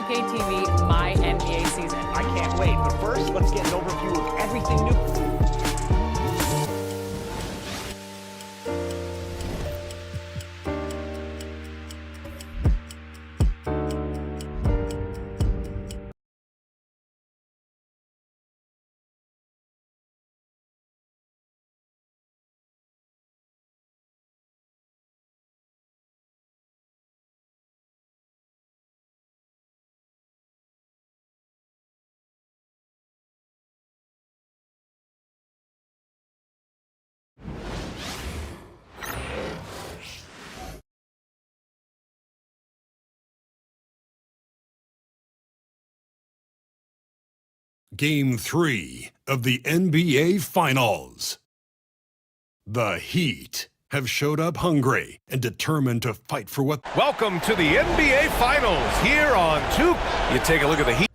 2K TV My NBA Season. I can't wait, but first, let's get an overview of everything new. Game 3 of the NBA Finals. The Heat have showed up hungry and determined to fight for what... Welcome to the NBA Finals here on 2. You take a look at the Heat.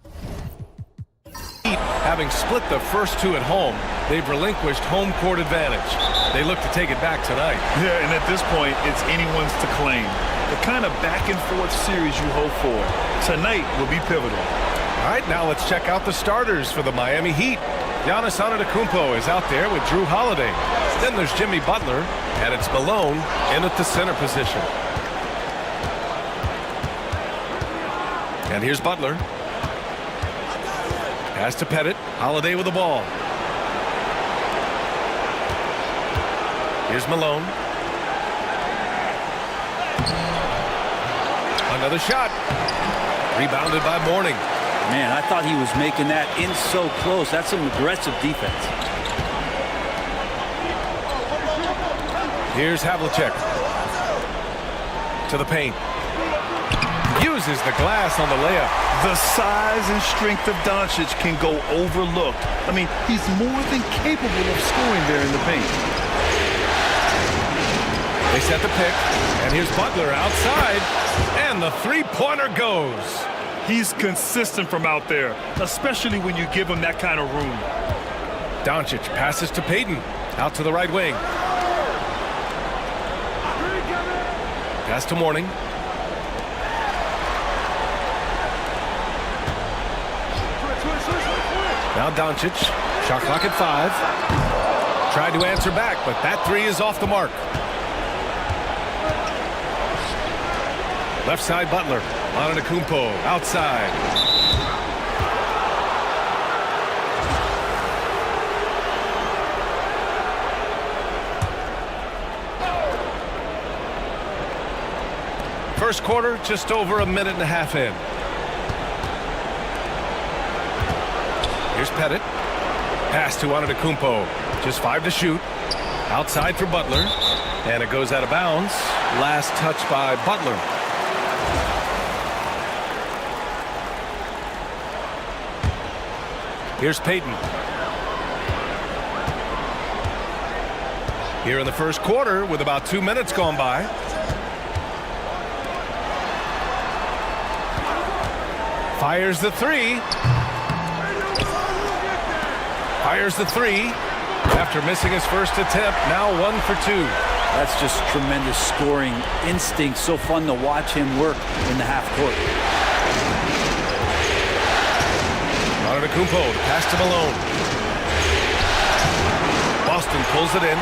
Having split the first two at home, they've relinquished home court advantage. They look to take it back tonight. Yeah, and at this point, it's anyone's to claim. The kind of back-and-forth series you hope for. Tonight will be pivotal. All right, now let's check out the starters for the Miami Heat. Giannis Antetokounmpo is out there with Drew Holiday. Then there's Jimmy Butler, and it's Malone in at the center position. And here's Butler. Pass to Pettit. Holiday with the ball. Here's Malone. Another shot. Rebounded by Mourning. Man, I thought he was making that in so close. That's some aggressive defense. Here's Havlicek. To the paint. Uses the glass on the layup. The size and strength of Doncic can go overlooked. I mean, he's more than capable of scoring there in the paint. They set the pick, and here's Butler outside, and the three-pointer goes. He's consistent from out there, especially when you give him that kind of room. Doncic passes to Payton, out to the right wing. Pass to Mourning. Now Doncic, shot clock at 5. Tried to answer back, but that three is off the mark. Left side Butler. Antetokounmpo outside. First quarter, just over a minute and a half in. Here's Pettit. Pass to Antetokounmpo. Just 5 to shoot. Outside for Butler. And it goes out of bounds. Last touch by Butler. Here's Payton. Here in the first quarter with about 2 minutes gone by. Fires the three. Fires the three. After missing his first attempt, now 1 for 2. That's just tremendous scoring instinct. So fun to watch him work in the half court. Antetokounmpo, pass to Malone. Boston pulls it in.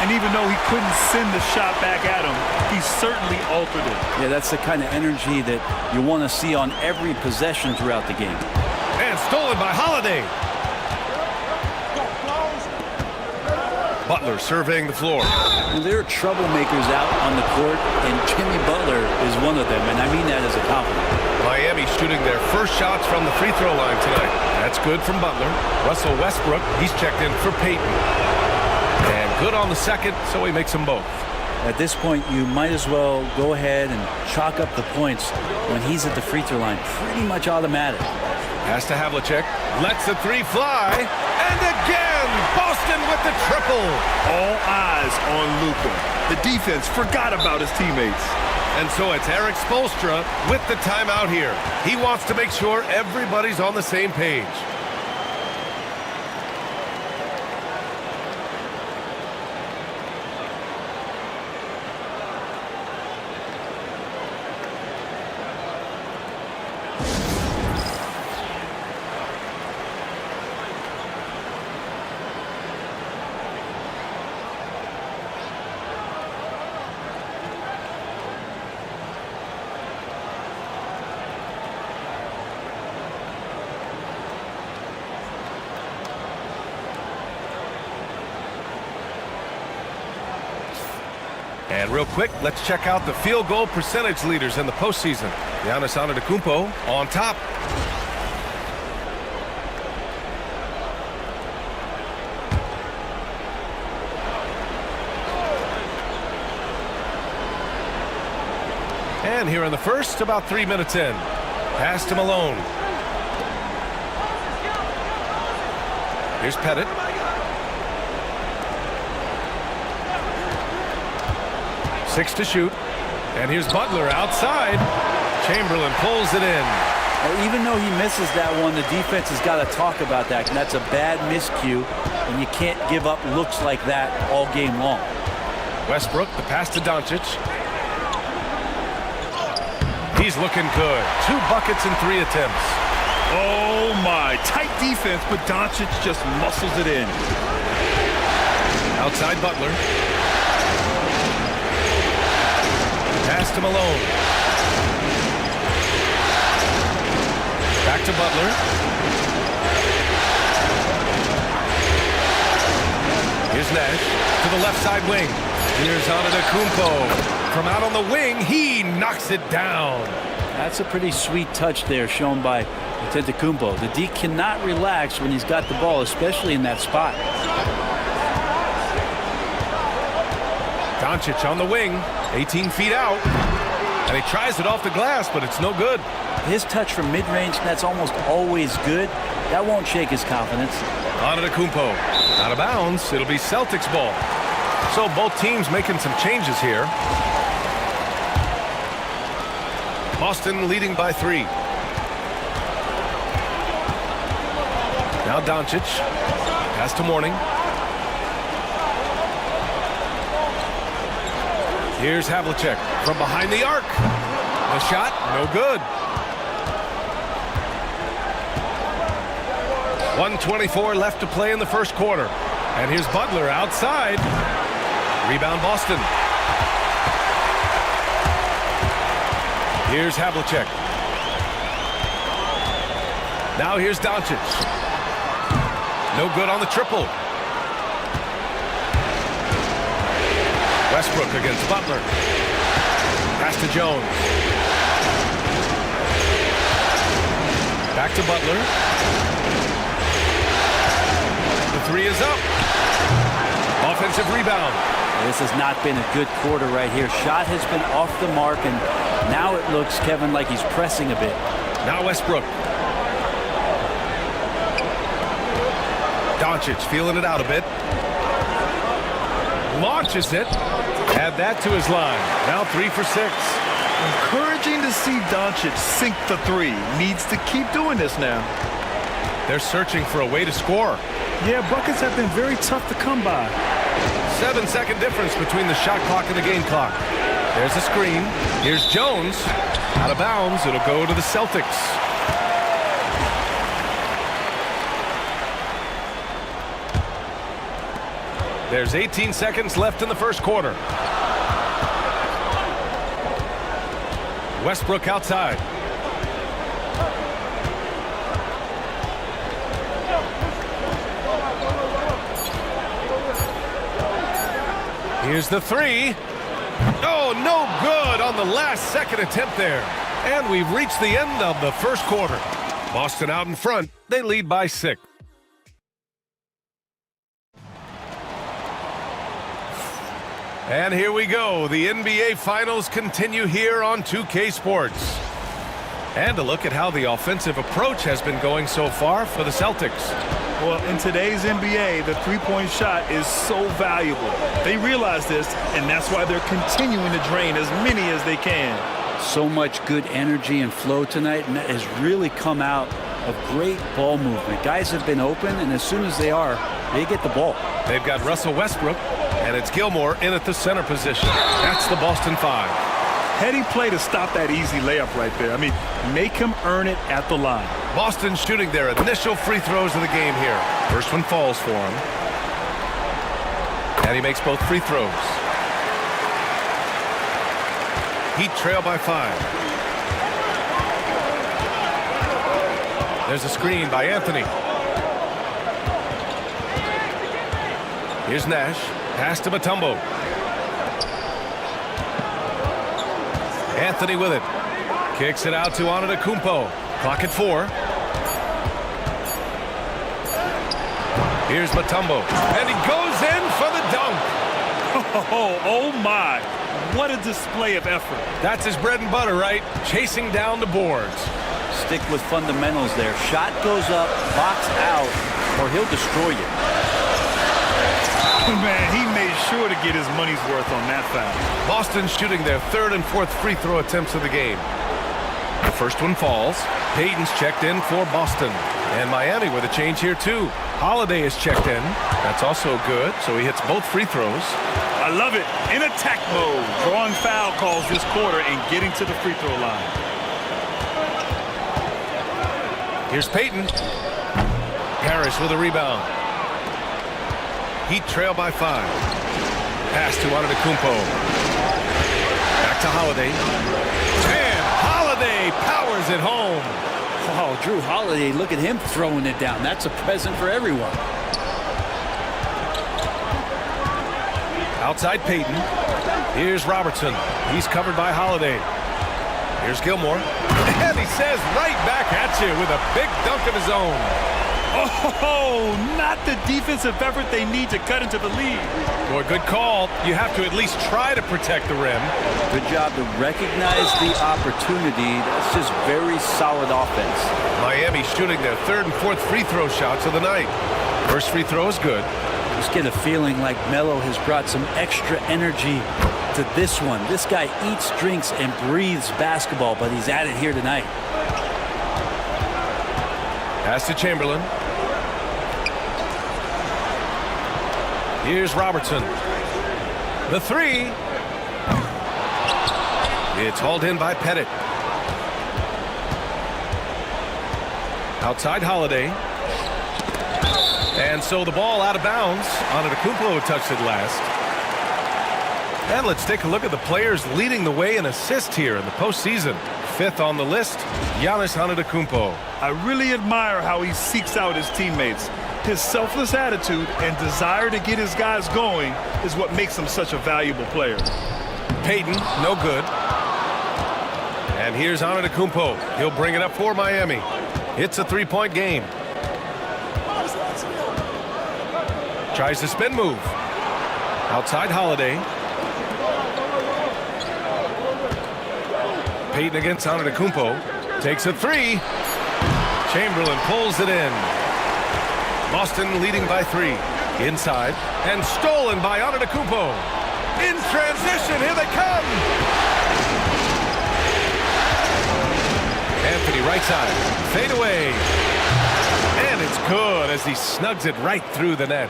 And even though he couldn't send the shot back at him, he certainly altered it. Yeah, that's the kind of energy that you want to see on every possession throughout the game. And stolen by Holiday. Butler surveying the floor. Well, there are troublemakers out on the court, and Jimmy Butler is one of them, and I mean that as a compliment. Miami shooting their first shots from the free throw line tonight. That's good from Butler. Russell Westbrook, he's checked in for Payton. And good on the second, so he makes them both. At this point, you might as well go ahead and chalk up the points when he's at the free throw line. Pretty much automatic. Pass to Havlicek. Lets the three fly. And again, Boston with the triple. All eyes on Luka. The defense forgot about his teammates. And so it's Eric Spoelstra with the timeout here. He wants to make sure everybody's on the same page. And real quick, let's check out the field goal percentage leaders in the postseason. Giannis Antetokounmpo on top. And here in the first, about 3 minutes in. Pass to Malone. Here's Pettit. Six to shoot. And here's Butler outside. Chamberlain pulls it in. Even though he misses that one, the defense has got to talk about that. That's a bad miscue, and you can't give up looks like that all game long. Westbrook, the pass to Doncic. He's looking good. 2 buckets in 3 attempts. Oh, my. Tight defense, but Doncic just muscles it in. Outside Butler. Pass to Malone. Back to Butler. Here's Nash to the left side wing. Here's Antetokounmpo. From out on the wing, he knocks it down. That's a pretty sweet touch there shown by Antetokounmpo. The D cannot relax when he's got the ball, especially in that spot. Doncic on the wing, 18 feet out. And he tries it off the glass, but it's no good. His touch from mid-range, that's almost always good. That won't shake his confidence. Antetokounmpo out of bounds. It'll be Celtics ball. So both teams making some changes here. Boston leading by 3. Now Doncic. Pass to Mourning. Here's Havlicek from behind the arc. The shot, no good. 1:24 left to play in the first quarter. And here's Butler outside. Rebound Boston. Here's Havlicek. Now here's Doncic. No good on the triple. Westbrook against Butler. Pass to Jones. Back to Butler. The 3 is up. Offensive rebound. This has not been a good quarter right here. Shot has been off the mark, and now it looks, Kevin, like he's pressing a bit. Now Westbrook. Doncic feeling it out a bit. Launches it. Add that to his line. Now 3 for 6. Encouraging to see Doncic sink the 3. Needs to keep doing this now. They're searching for a way to score. Yeah, buckets have been very tough to come by. 7-second difference between the shot clock and the game clock. There's a screen. Here's Jones. Out of bounds. It'll go to the Celtics. There's 18 seconds left in the first quarter. Westbrook outside. Here's the 3. Oh, no good on the last second attempt there. And we've reached the end of the first quarter. Boston out in front. They lead by 6. And here we go. The NBA Finals continue here on 2K Sports. And a look at how the offensive approach has been going so far for the Celtics. Well, in today's NBA, the three-point shot is so valuable. They realize this, and that's why they're continuing to drain as many as they can. So much good energy and flow tonight, and that has really come out of great ball movement. Guys have been open, and as soon as they are, they get the ball. They've got Russell Westbrook, and it's Gilmore in at the center position. That's the Boston 5. Heady play to stop that easy layup right there. I mean, make him earn it at the line. Boston shooting their initial free throws of the game here. First one falls for him. And he makes both free throws. Heat trail by 5. There's a screen by Anthony. Here's Nash. Pass to Mutombo. Anthony with it. Kicks it out to Antetokounmpo. Clock at 4. Here's Mutombo. And he goes in for the dunk. Oh my. What a display of effort. That's his bread and butter, right? Chasing down the boards. Stick with fundamentals there. Shot goes up, box out, or he'll destroy you. Man, he made sure to get his money's worth on that foul. Boston shooting their 3rd and 4th free throw attempts of the game. The first one falls. Payton's checked in for Boston. And Miami with a change here too. Holiday is checked in. That's also good, so he hits both free throws. I love it. In attack mode. Drawing foul calls this quarter and getting to the free throw line. Here's Payton. Harris with a rebound. Heat trail by 5. Pass to Antetokounmpo. Back to Holiday. And Holiday powers it home. Oh, Drew Holiday, look at him throwing it down. That's a present for everyone. Outside Payton. Here's Robertson. He's covered by Holiday. Here's Gilmore. And he says right back at you with a big dunk of his own. Oh, not the defensive effort they need to cut into the lead. Boy, good call. You have to at least try to protect the rim. Good job to recognize the opportunity. That's just very solid offense. Miami shooting their 3rd and 4th free throw shots of the night. First free throw is good. Just get a feeling like Melo has brought some extra energy to this one. This guy eats, drinks, and breathes basketball, but he's at it here tonight. Pass to Chamberlain. Here's Robertson. The 3. It's hauled in by Pettit. Outside Holiday. And so the ball out of bounds. Antetokounmpo touched it last. And let's take a look at the players leading the way in assists here in the postseason. 5th on the list, Giannis Antetokounmpo. I really admire how he seeks out his teammates. His selfless attitude and desire to get his guys going is what makes him such a valuable player. Payton, no good. And here's Antetokounmpo. He'll bring it up for Miami. It's a 3-point game. Tries the spin move. Outside Holiday. Payton against Antetokounmpo. Takes a 3. Chamberlain pulls it in. Boston leading by 3. Inside. And stolen by Antetokounmpo. In transition. Here they come. Anthony right side. Fade away. And it's good as he snugs it right through the net.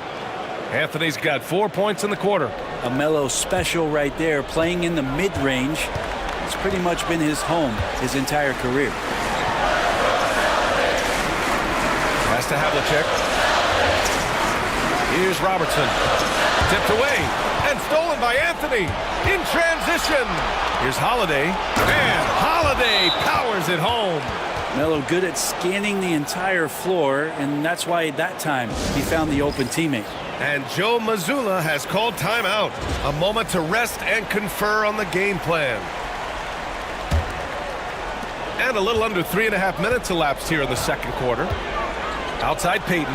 Anthony's got 4 points in the quarter. A Melo special right there, playing in the mid-range. It's pretty much been his home his entire career. Pass to Havlicek. Here's Robertson. Tipped away and stolen by Anthony. In transition. Here's Holiday. And Holiday powers it home. Melo good at scanning the entire floor, and that's why that time he found the open teammate. And Joe Mazzulla has called timeout. A moment to rest and confer on the game plan. And a little under 3.5 minutes elapsed here in the second quarter. Outside Payton.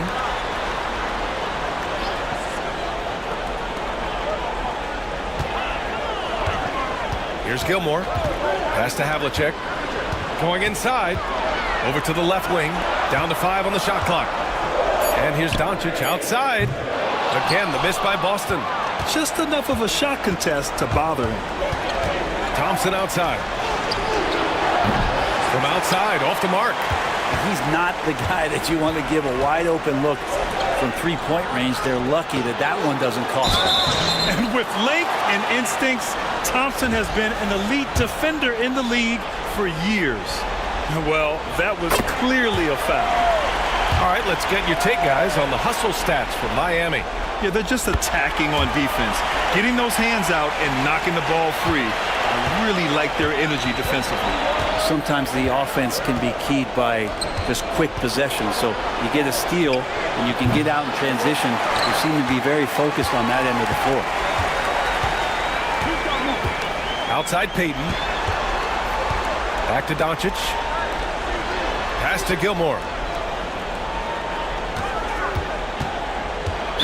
Here's Gilmore. Pass to Havlicek. Going inside. Over to the left wing. Down to 5 on the shot clock. And here's Doncic outside. Again, the miss by Boston. Just enough of a shot contest to bother him. Thompson outside. From outside, off the mark. He's not the guy that you want to give a wide open look from 3-point range. They're lucky that that one doesn't cost them. And with length and instincts, Thompson has been an elite defender in the league for years. Well, that was clearly a foul. All right, let's get your take, guys, on the hustle stats for Miami. Yeah, they're just attacking on defense, getting those hands out and knocking the ball free. I really like their energy defensively. Sometimes the offense can be keyed by just quick possession. So you get a steal and you can get out in transition. They seem to be very focused on that end of the floor. Outside Payton. Back to Doncic. Pass to Gilmore.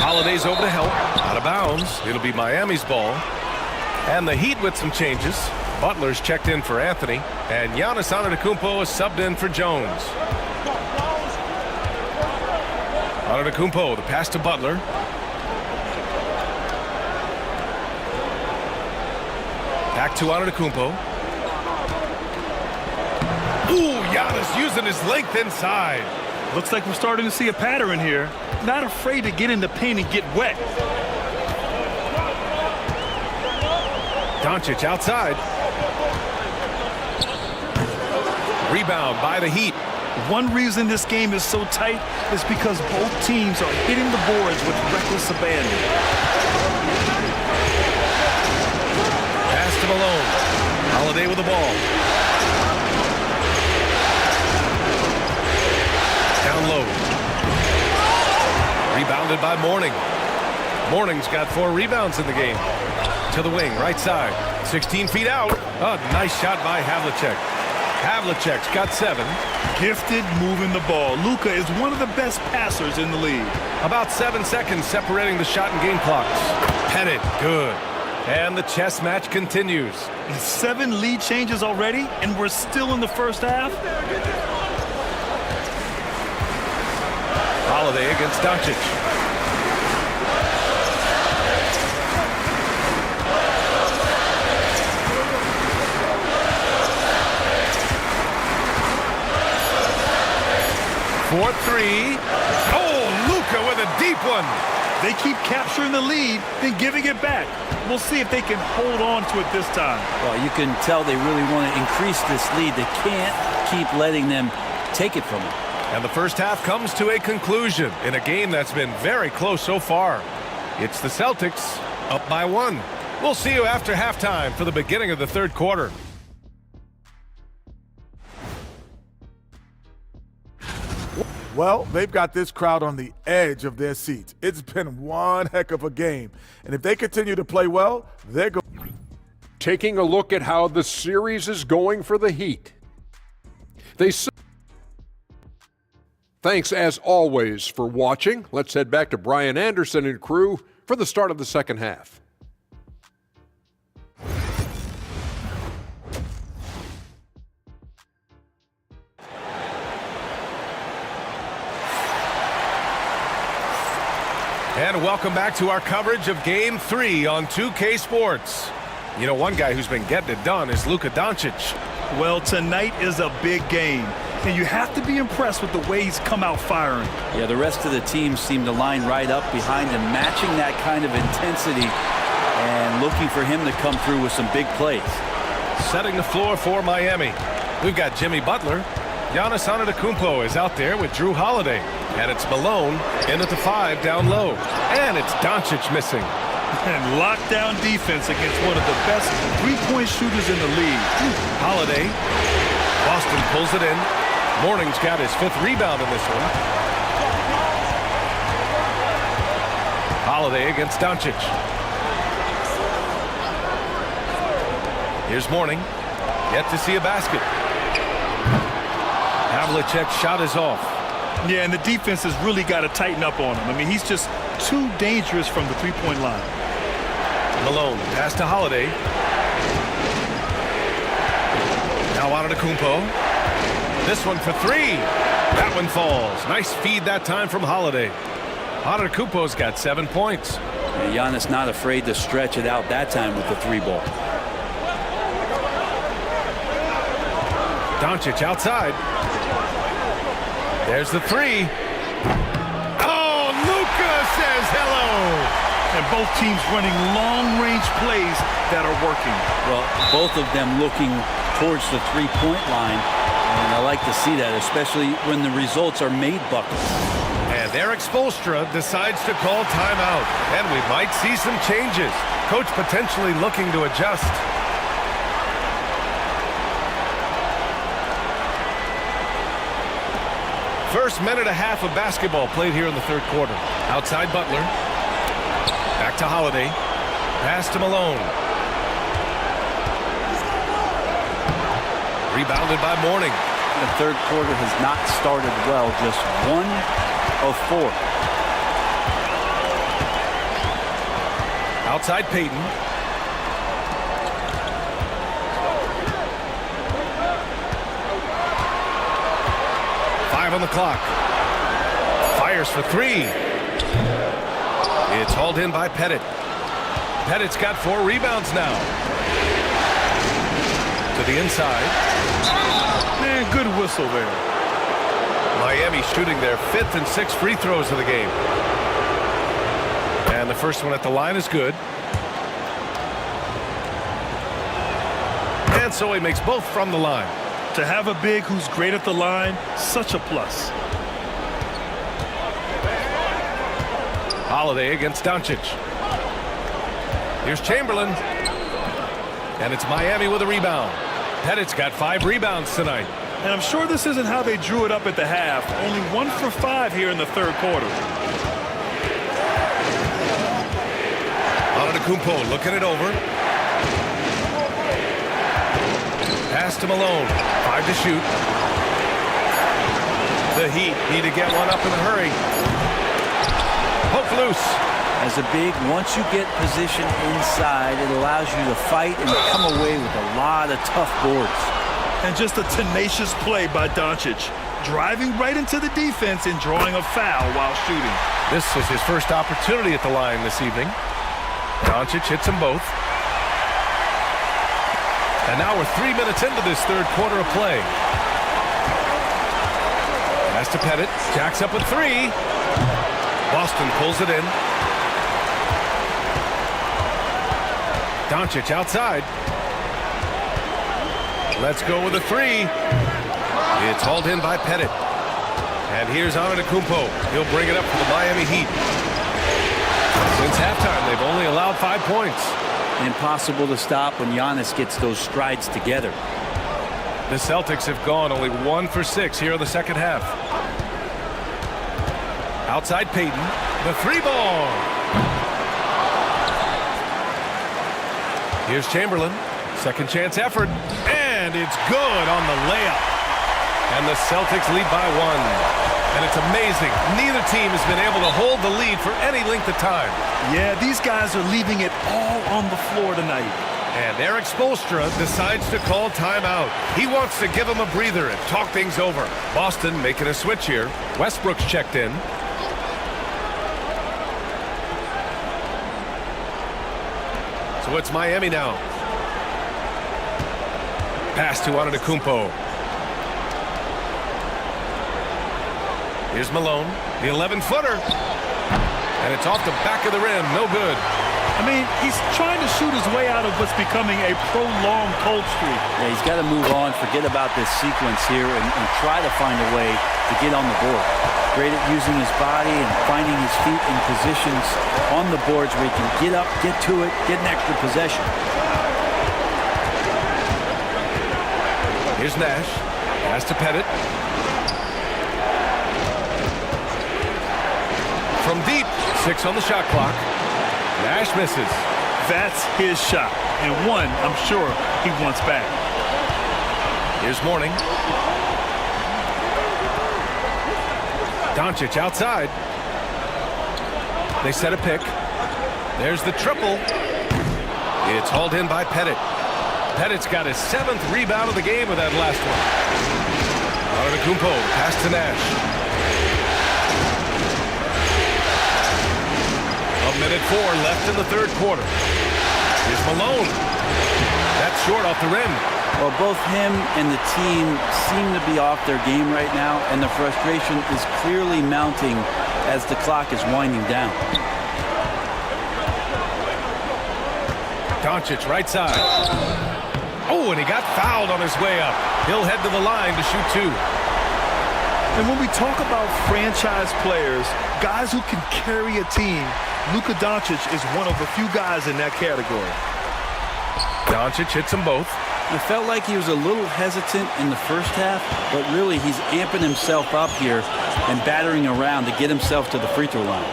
Holiday's over to help. Out of bounds. It'll be Miami's ball. And the Heat with some changes. Butler's checked in for Anthony. And Giannis Antetokounmpo is subbed in for Jones. Antetokounmpo, the pass to Butler. Back to Antetokounmpo. Ooh, Giannis using his length inside. Looks like we're starting to see a pattern here. Not afraid to get in the paint and get wet. Doncic outside. Rebound by the Heat. One reason this game is so tight is because both teams are hitting the boards with reckless abandon. Pass to Malone. Holiday with the ball. Down low. Rebounded by Mourning. Mourning's got 4 rebounds in the game. To the wing, right side. 16 feet out. Oh, nice shot by Havlicek. Havlicek's got 7. Gifted moving the ball. Luka is one of the best passers in the league. About 7 seconds separating the shot and game clocks. Pettit, good. And the chess match continues. 7 lead changes already, and we're still in the first half. Holiday against Doncic. For 3. Oh, Luka with a deep one. They keep capturing the lead, then giving it back. We'll see if they can hold on to it this time. Well, you can tell they really want to increase this lead. They can't keep letting them take it from them. And the first half comes to a conclusion in a game that's been very close so far. It's the Celtics up by 1. We'll see you after halftime for the beginning of the third quarter. Well, they've got this crowd on the edge of their seats. It's been one heck of a game. And if they continue to play well, they're going. Taking a look at how the series is going for the Heat. Thanks as always for watching. Let's head back to Brian Anderson and crew for the start of the second half. And welcome back to our coverage of Game 3 on 2K Sports. You know, one guy who's been getting it done is Luka Doncic. Well, tonight is a big game, and you have to be impressed with the way he's come out firing. Yeah, the rest of the team seem to line right up behind him, matching that kind of intensity and looking for him to come through with some big plays. Setting the floor for Miami. We've got Jimmy Butler. Giannis Antetokounmpo is out there with Drew Holiday. And it's Malone in at the 5 down low. And it's Doncic missing. And lockdown defense against one of the best three-point shooters in the league. Holiday. Boston pulls it in. Mourning's got his 5th rebound in this one. Holiday against Doncic. Here's Mourning. Yet to see a basket. Havlicek's shot is off. Yeah, and the defense has really got to tighten up on him. I mean, he's just too dangerous from the three-point line. Malone, pass to Holiday. Now Antetokounmpo. This one for 3. That one falls. Nice feed that time from Holiday. Antetokounmpo's got 7 points. And Giannis not afraid to stretch it out that time with the 3-ball. Doncic outside. There's the 3. Oh, Luka says hello. And both teams running long-range plays that are working. Well, both of them looking towards the three-point line. And I like to see that, especially when the results are made buckets. And Eric Spoelstra decides to call timeout. And we might see some changes. Coach potentially looking to adjust. First minute and a half of basketball played here in the third quarter. Outside Butler. Back to Holiday. Pass to Malone. Rebounded by Mourning. The third quarter has not started well, just 1 of 4. Outside Payton. Five on the clock. Fires for 3. It's hauled in by Pettit. Pettit's got 4 rebounds now. To the inside. Man, good whistle there. Miami shooting their 5th and 6th free throws of the game. And the first one at the line is good. And so he makes both from the line. To have a big who's great at the line, such a plus. Holiday against Doncic. Here's Chamberlain. And it's Miami with a rebound. Pettit's got 5 rebounds tonight. And I'm sure this isn't how they drew it up at the half. Only 1 for 5 here in the third quarter. Antetokounmpo looking it over. Pass to Malone. 5 to shoot. The Heat need to get one up in a hurry. Poke loose. As a big, once you get position inside, it allows you to fight and come away with a lot of tough boards. And just a tenacious play by Doncic, driving right into the defense and drawing a foul while shooting. This is his first opportunity at the line this evening. Doncic hits them both. And now we're 3 minutes into this third quarter of play. Pass to Pettit. Jacks up with 3. Boston pulls it in. Doncic outside. Let's go with a 3. It's hauled in by Pettit. And here's Antetokounmpo. He'll bring it up for the Miami Heat. Since halftime, they've only allowed 5 points. Impossible to stop when Giannis gets those strides together. The Celtics have gone only 1 for 6 here in the second half. Outside Payton. The 3-ball. Here's Chamberlain. Second chance effort. And it's good on the layup. And the Celtics lead by 1. And it's amazing. Neither team has been able to hold the lead for any length of time. Yeah, these guys are leaving it all on the floor tonight. And Eric Spoelstra decides to call timeout. He wants to give them a breather and talk things over. Boston making a switch here. Westbrook's checked in. So it's Miami now. Pass to Antetokounmpo. Here's Malone, the 11-footer. And it's off the back of the rim, no good. I mean, he's trying to shoot his way out of what's becoming a prolonged cold streak. Yeah, he's got to move on, forget about this sequence here, and try to find a way to get on the board. Great at using his body and finding his feet in positions on the boards where he can get up, get to it, get an extra possession. Here's Nash. Pass to Pettit. From deep, 6 on the shot clock. Nash misses. That's his shot, and one I'm sure he wants back. Here's Mourning. Doncic outside. They set a pick. There's the triple. It's hauled in by Pettit. Pettit's got his 7th rebound of the game with that last one. Antetokounmpo, pass to Nash. 1:04 left in the third quarter. Here's Malone. That's short off the rim. Well, both him and the team seem to be off their game right now, and the frustration is clearly mounting as the clock is winding down. Doncic right side. Oh, and he got fouled on his way up. He'll head to the line to shoot 2. And when we talk about franchise players, guys who can carry a team, Luka Doncic is one of the few guys in that category. Doncic hits them both. It felt like he was a little hesitant in the first half, but really he's amping himself up here and battering around to get himself to the free throw line.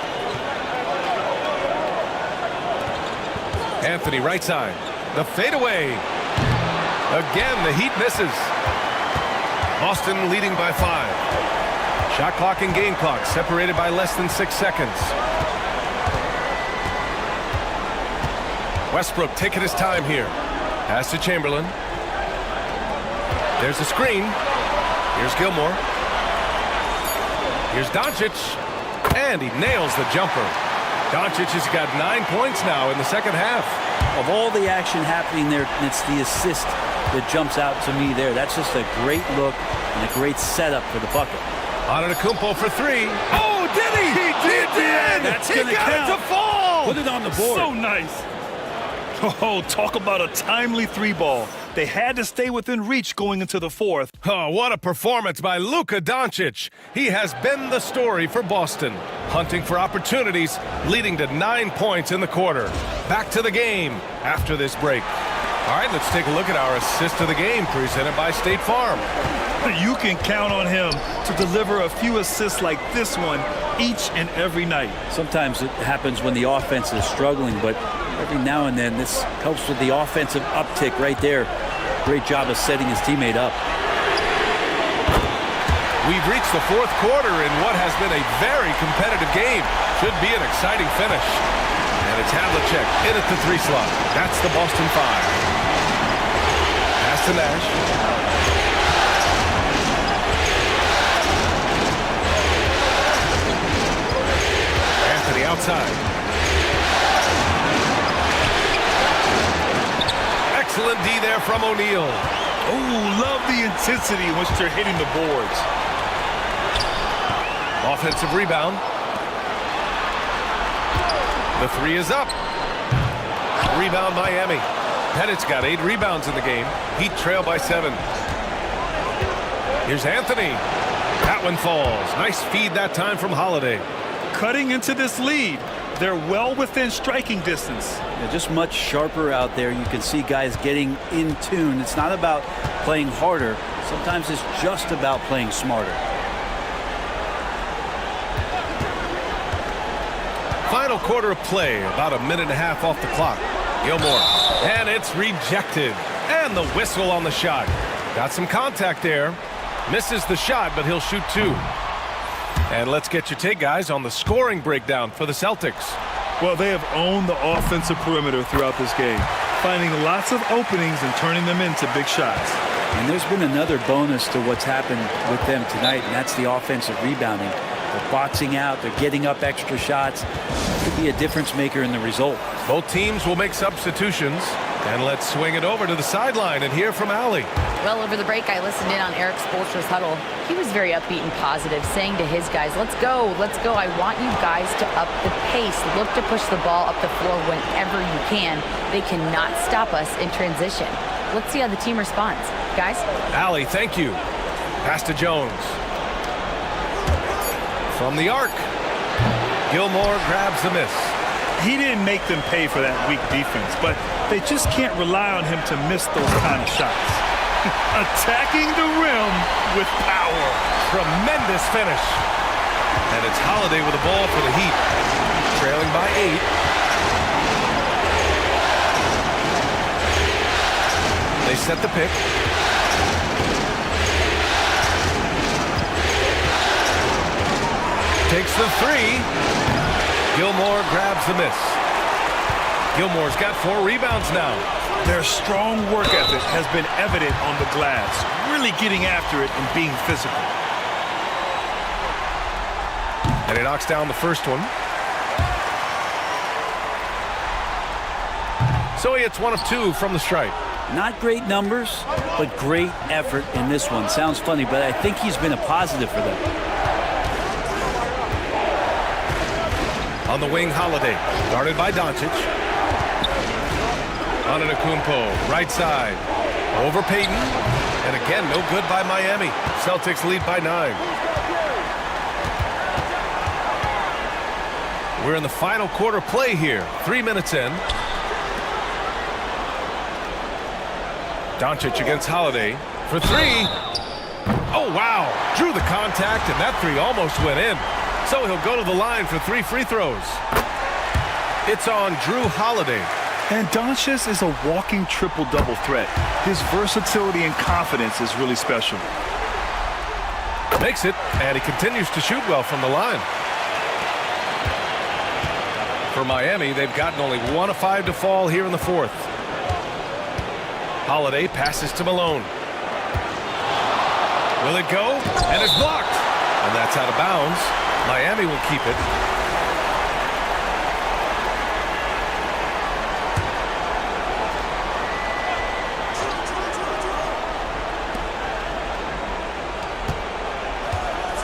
Anthony right side. The fadeaway. Again, the Heat misses. Boston leading by 5. Shot clock and game clock separated by less than 6 seconds. Westbrook taking his time here. Pass to Chamberlain. There's the screen. Here's Gilmore. Here's Doncic. And he nails the jumper. Doncic has got 9 points now in the second half. Of all the action happening there, it's the assist that jumps out to me there. That's just a great look and a great setup for the bucket. Antetokounmpo for 3. Oh, did he? He did! That's He gonna got count. it to fall! Put it on the board. So nice. Oh, talk about a timely 3-ball. They had to stay within reach going into the fourth. Oh, what a performance by Luka Doncic. He has been the story for Boston, hunting for opportunities, leading to 9 points in the quarter. Back to the game after this break. All right, let's take a look at our assist of the game presented by State Farm. You can count on him to deliver a few assists like this one each and every night. Sometimes it happens when the offense is struggling, but every now and then this helps with the offensive uptick right there. Great job of setting his teammate up. We've reached the fourth quarter in what has been a very competitive game. Should be an exciting finish. And it's Havlicek in at the 3 slot. That's the Boston 5. Pass to Nash. Anthony outside. Excellent D there from O'Neal. Oh, love the intensity in which they're hitting the boards. Offensive rebound. The 3 is up. Rebound Miami. Pettit's got 8 rebounds in the game. Heat trail by 7. Here's Anthony. That one falls. Nice feed that time from Holiday. Cutting into this lead. They're well within striking distance. Yeah, just much sharper out there. You can see guys getting in tune. It's not about playing harder. Sometimes it's just about playing smarter. Final quarter of play, about a minute and a half off the clock. Gilmore, and it's rejected. And the whistle on the shot. Got some contact there. Misses the shot, but he'll shoot 2. And let's get your take, guys, on the scoring breakdown for the Celtics. Well, they have owned the offensive perimeter throughout this game, finding lots of openings and turning them into big shots. And there's been another bonus to what's happened with them tonight, and that's the offensive rebounding. They're boxing out. They're getting up extra shots. Could be a difference maker in the result. Both teams will make substitutions. And let's swing it over to the sideline and hear from Allie. Well, over the break, I listened in on Eric Spoelstra's huddle. He was very upbeat and positive, saying to his guys, let's go. I want you guys to up the pace. Look to push the ball up the floor whenever you can. They cannot stop us in transition. Let's see how the team responds. Guys? Allie, thank you. Pass to Jones. From the arc. Gilmore grabs the miss. He didn't make them pay for that weak defense, but they just can't rely on him to miss those kind of shots. Attacking the rim with power. Tremendous finish. And it's Holiday with the ball for the Heat. Trailing by 8. They set the pick. Takes the 3. Gilmore grabs the miss. Gilmore's got 4 rebounds now. Their strong work ethic has been evident on the glass, really getting after it and being physical. And he knocks down the first one. So he hits 1 of 2 from the stripe. Not great numbers, but great effort in this one. Sounds funny, but I think he's been a positive for them. On the wing, Holiday, guarded by Doncic. Antetokounmpo, right side, over Payton, and again, no good by Miami. Celtics lead by 9. We're in the final quarter play here, 3 minutes in. Doncic against Holiday for 3. Oh, wow, drew the contact, and that 3 almost went in. So he'll go to the line for 3 free throws. It's on Drew Holiday. And Doncic is a walking triple-double threat. His versatility and confidence is really special. Makes it, and he continues to shoot well from the line. For Miami, they've gotten only 1 of 5 to fall here in the fourth. Holiday passes to Malone. Will it go? And it's blocked. And that's out of bounds. Miami will keep it.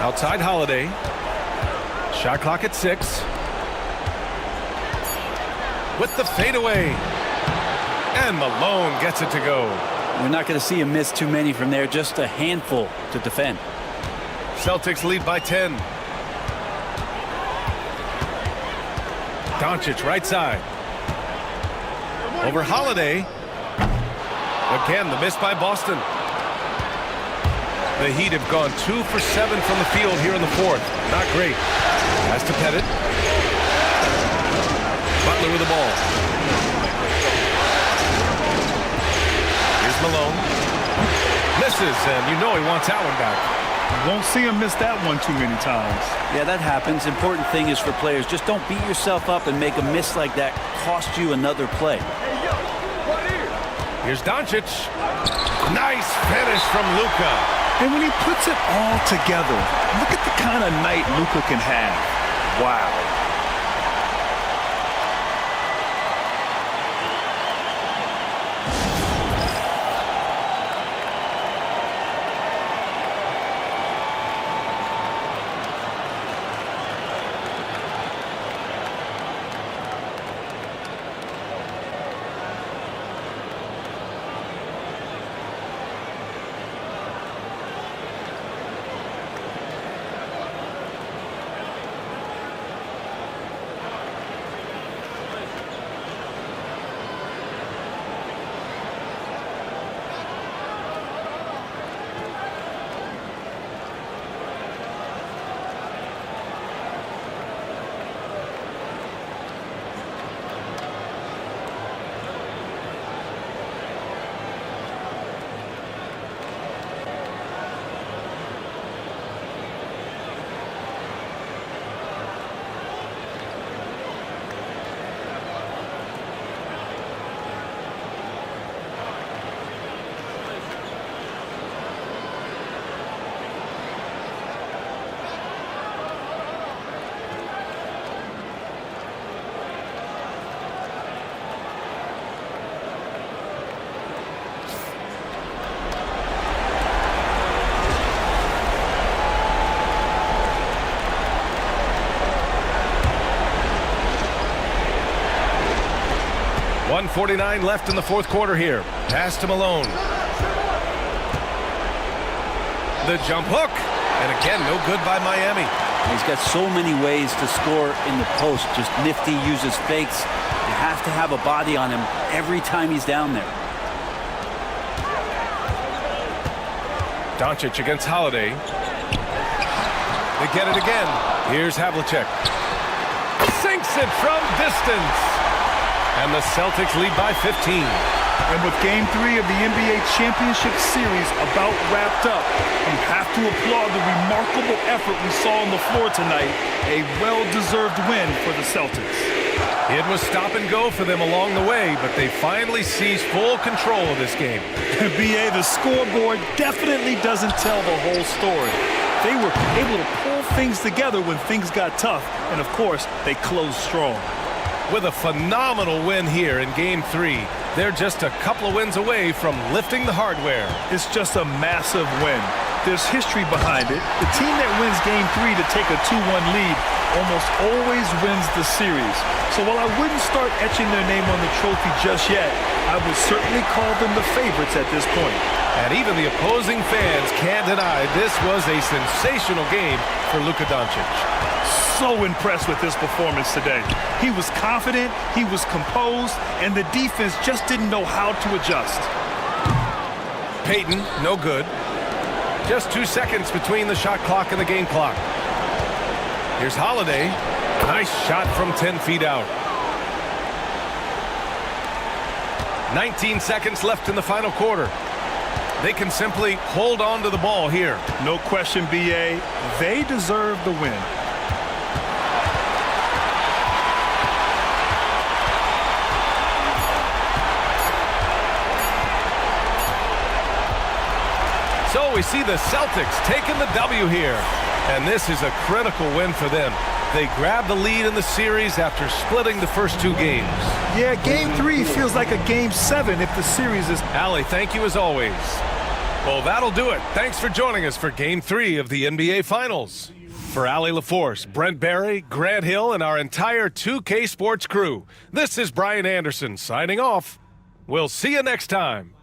Outside Holiday. Shot clock at 6. With the fadeaway. And Malone gets it to go. We're not going to see him miss too many from there. Just a handful to defend. Celtics lead by 10. Doncic right side. Over Holiday. Again, the miss by Boston. The Heat have gone 2 for 7 from the field here in the fourth. Not great. Has to Pettit. Butler with the ball. Here's Malone. Misses, and you know he wants that one back. Won't see him miss that one too many times. Yeah, that happens. Important thing is for players, just don't beat yourself up and make a miss like that cost you another play. Here's Doncic. Nice finish from Luka. And when he puts it all together, look at the kind of night Luka can have. Wow. .149 left in the fourth quarter here. Pass to Malone. The jump hook. And again, no good by Miami. He's got so many ways to score in the post. Just nifty, uses fakes. You have to have a body on him every time he's down there. Doncic against Holiday. They get it again. Here's Havlicek. Sinks it from distance. And the Celtics lead by 15. And with Game 3 of the NBA Championship Series about wrapped up, you have to applaud the remarkable effort we saw on the floor tonight. A well-deserved win for the Celtics. It was stop and go for them along the way, but they finally seized full control of this game. B.A., the scoreboard definitely doesn't tell the whole story. They were able to pull things together when things got tough, and of course, they closed strong. With a phenomenal win here in Game 3, they're just a couple of wins away from lifting the hardware. It's just a massive win. There's history behind it. The team that wins Game 3 to take a 2-1 lead almost always wins the series. So while I wouldn't start etching their name on the trophy just yet, I would certainly call them the favorites at this point. And even the opposing fans can't deny this was a sensational game for Luka Doncic. So impressed with his performance today. He was confident, he was composed, and the defense just didn't know how to adjust. Payton, no good. Just 2 seconds between the shot clock and the game clock. Here's Holiday. Nice shot from 10 feet out. 19 seconds left in the final quarter. They can simply hold on to the ball here. No question, B.A. They deserve the win. So we see the Celtics taking the W here. And this is a critical win for them. They grab the lead in the series after splitting the first 2 games. Yeah, Game 3 feels like a Game 7 if the series is... Allie, thank you as always. Well, that'll do it. Thanks for joining us for Game 3 of the NBA Finals. For Allie LaForce, Brent Barry, Grant Hill, and our entire 2K Sports crew, this is Brian Anderson signing off. We'll see you next time.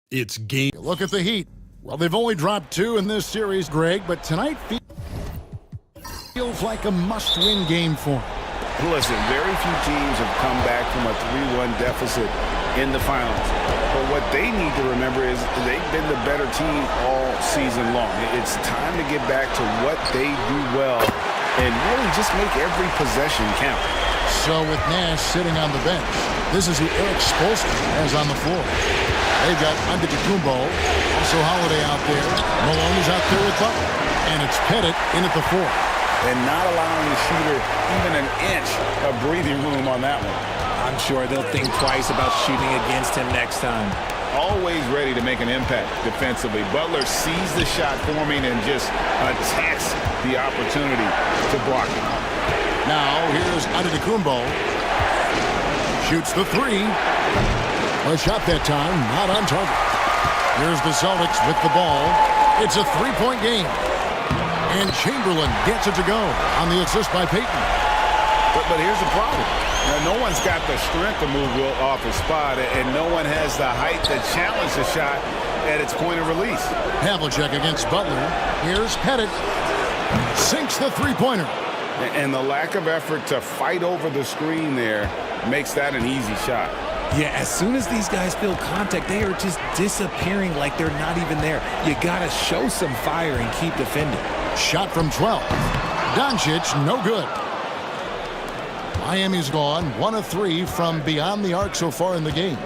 It's game. Look at the Heat. Well, they've only dropped 2 in this series, Greg, but tonight feels like a must-win game for them. Listen, very few teams have come back from a 3-1 deficit in the finals. But what they need to remember is they've been the better team all season long. It's time to get back to what they do well and really just make every possession count. So with Nash sitting on the bench, this is who Eric Spoelstra has on the floor. They've got Antetokounmpo, also Holiday out there. Malone is out there with Butler. And it's Pettit in at the 4. And not allowing the shooter even an inch of breathing room on that one. I'm sure they'll think twice about shooting against him next time. Always ready to make an impact defensively. Butler sees the shot forming and just attacks the opportunity to block it. Now here's Antetokounmpo. Shoots the 3. A shot that time, not on target. Here's the Celtics with the ball. It's a 3-point game. And Chamberlain gets it to go on the assist by Payton. But here's the problem. Now, no one's got the strength to move Wilt off his spot, and no one has the height to challenge the shot at its point of release. Havlicek against Butler. Here's Pettit. Sinks the 3-pointer. And the lack of effort to fight over the screen there makes that an easy shot. Yeah, as soon as these guys feel contact, they are just disappearing like they're not even there. You got to show some fire and keep defending. Shot from 12. Doncic, no good. Miami's gone 1 of 3 from beyond the arc so far in the game.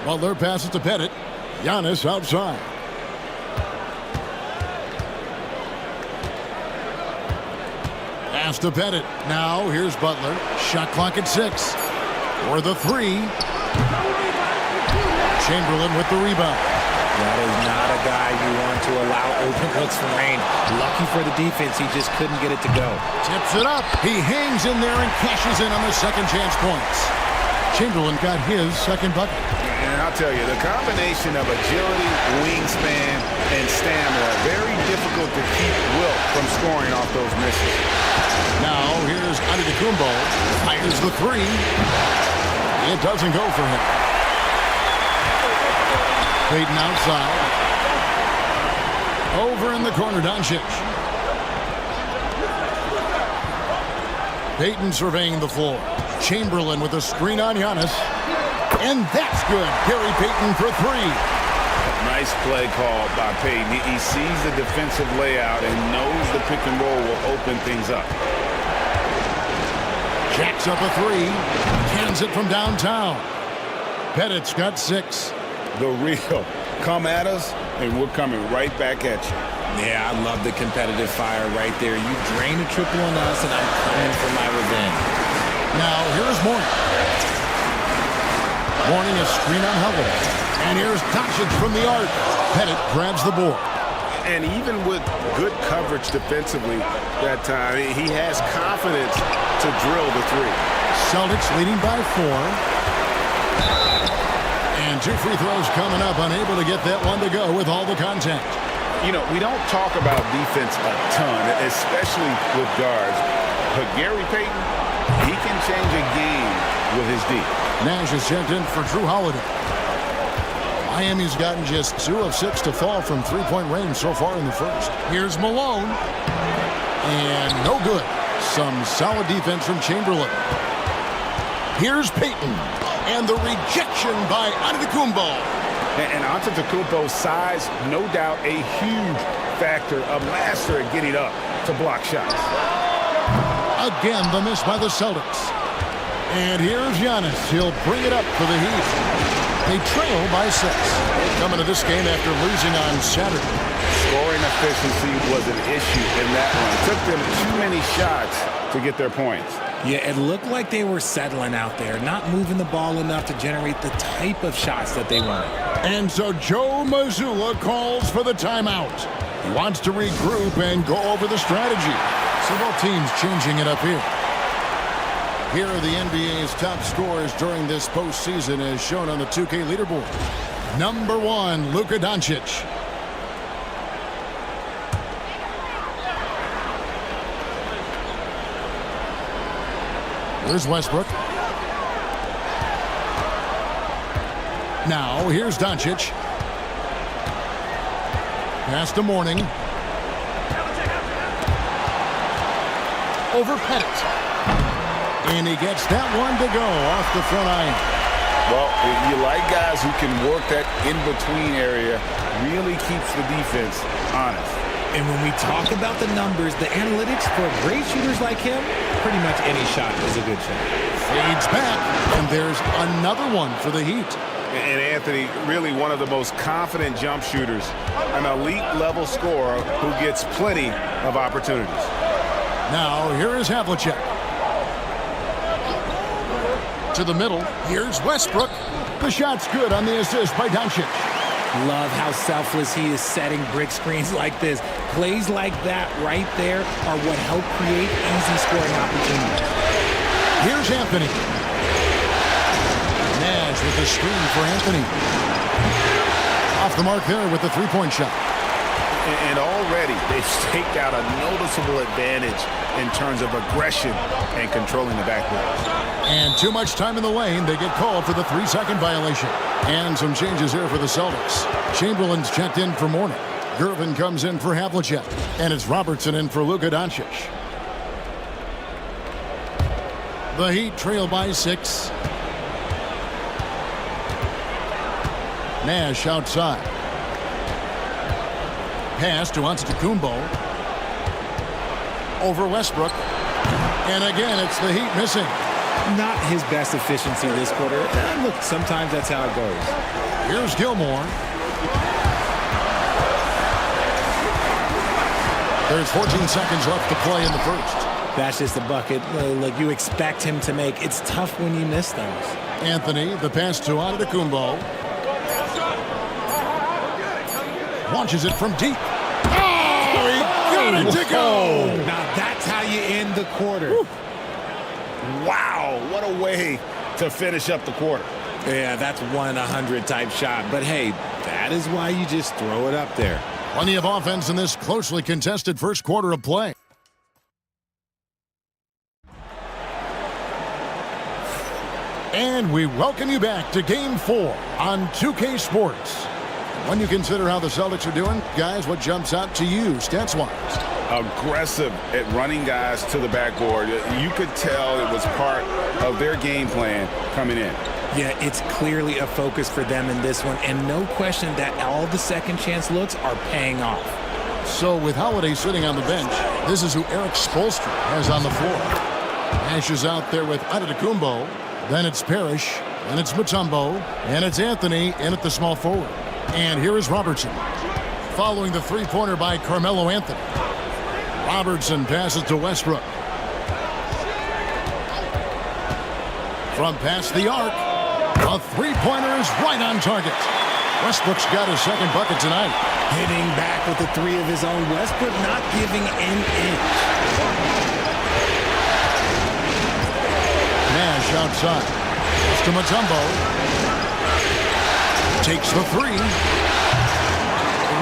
Butler passes to Pettit. Giannis outside. Pass to Pettit. Now here's Butler. Shot clock at 6. For the 3. Chamberlain with the rebound. That is not a guy you want to allow open looks from Rain. Lucky for the defense, he just couldn't get it to go. Tips it up. He hangs in there and cashes in on the second chance points. Chamberlain got his second bucket. And I'll tell you, the combination of agility, wingspan, and stamina, very difficult to keep Wilt from scoring off those misses. Now here's Antetokounmpo. Fires the 3. It doesn't go for him. Payton outside. Over in the corner, Doncic. Payton surveying the floor. Chamberlain with a screen on Giannis. And that's good. Gary Payton for 3. Nice play call by Payton. He sees the defensive layout and knows the pick and roll will open things up. Jacks up a 3. Cans it from downtown. Pettit's got 6. The real. Come at us, and we're coming right back at you. Yeah, I love the competitive fire right there. You drain a triple on us, and I'm coming for my revenge. Now, here's Mourning. Mourning a screen on Holiday. And here's Doncic from the arc. Pettit grabs the board. And even with good coverage defensively that time, he has confidence to drill the 3. Celtics leading by 4. And 2 free throws coming up. Unable to get that one to go with all the contact. You know, we don't talk about defense a ton, especially with guards. But Gary Payton, he can change a game with his D. Nash is checked in for Drew Holiday. Miami's gotten just 2 of 6 to fall from 3-point range so far in the first. Here's Malone. And no good. Some solid defense from Chamberlain. Here's Payton. And the rejection by Antetokounmpo. And Antetokounmpo's size, no doubt a huge factor, a master at getting up to block shots. Again, the miss by the Celtics. And here's Giannis. He'll bring it up for the Heat. They trail by 6. Coming to this game after losing on Saturday. Scoring efficiency was an issue in that one. Took them too many shots to get their points. Yeah, it looked like they were settling out there, not moving the ball enough to generate the type of shots that they wanted. And so Joe Mazzulla calls for the timeout. He wants to regroup and go over the strategy. So both teams changing it up here. Here are the NBA's top scorers during this postseason as shown on the 2K leaderboard. Number 1, Luka Doncic. Here's Westbrook. Now, here's Doncic. Pass to Mourning. Over Pettit. And he gets that one to go off the front iron. Well, you like guys who can work that in-between area, really keeps the defense honest. And when we talk about the numbers, the analytics for great shooters like him, pretty much any shot is a good shot. Fades back, and there's another one for the Heat. And Anthony, really one of the most confident jump shooters, an elite-level scorer who gets plenty of opportunities. Now, here is Havlicek. To the middle, here's Westbrook. The shot's good on the assist by Doncic. Love how selfless he is setting brick screens like this. Plays like that right there are what help create easy scoring opportunities. Here's Anthony. Nash with the screen for Anthony. Off the mark there with the three-point shot. And already they've staked out a noticeable advantage in terms of aggression and controlling the backboard. And too much time in the lane. They get called for the 3-second violation. And some changes here for the Celtics. Chamberlain's checked in for Mourning. Gervin comes in for Havlicek. And it's Robertson in for Luka Doncic. The Heat trail by 6. Nash outside. Pass to Antetokounmpo. Over Westbrook. And again, it's the Heat missing. Not his best efficiency this quarter. Look, sometimes that's how it goes. Here's Gilmore. There's 14 seconds left to play in the first. That's just a bucket like you expect him to make. It's tough when you miss those. Anthony, the pass to Antetokounmpo. Launches it from deep. Oh, he got it to go! Now that's how you end the quarter. Whew. Wow, what a way to finish up the quarter. Yeah, that's 1 in 100 type shot. But hey, that is why you just throw it up there. Plenty of offense in this closely contested first quarter of play. And we welcome you back to Game 4 on 2K Sports. When you consider how the Celtics are doing, guys, what jumps out to you stats-wise? Aggressive at running guys to the backboard. You could tell it was part of their game plan coming in. Yeah, it's clearly a focus for them in this one, and no question that all the second chance looks are paying off. So with Holiday sitting on the bench, this is who Eric Spoelstra has on the floor. Nash is out there with Antetokounmpo, then it's Parrish, then it's Mutombo, and it's Anthony in at the small forward. And here is Robertson, following the three-pointer by Carmelo Anthony. Robertson passes to Westbrook. From past the arc, a three-pointer is right on target. Westbrook's got his second bucket tonight. Hitting back with the three of his own. Westbrook not giving an inch. Nash outside. It's to Mutombo. Takes the three.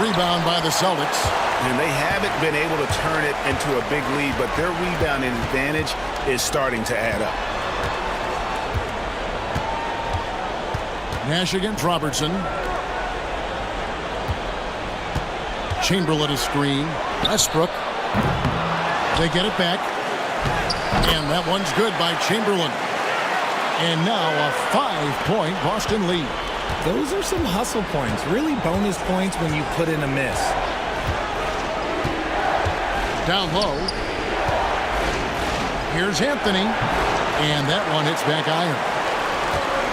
Rebound by the Celtics. And they haven't been able to turn it into a big lead, but their rebounding advantage is starting to add up. Nash against Robertson. Chamberlain a screen. Westbrook. They get it back. And that one's good by Chamberlain. And now a 5-point Boston lead. Those are some hustle points, really bonus points when you put in a miss. Down low. Here's Anthony. And that one hits back iron.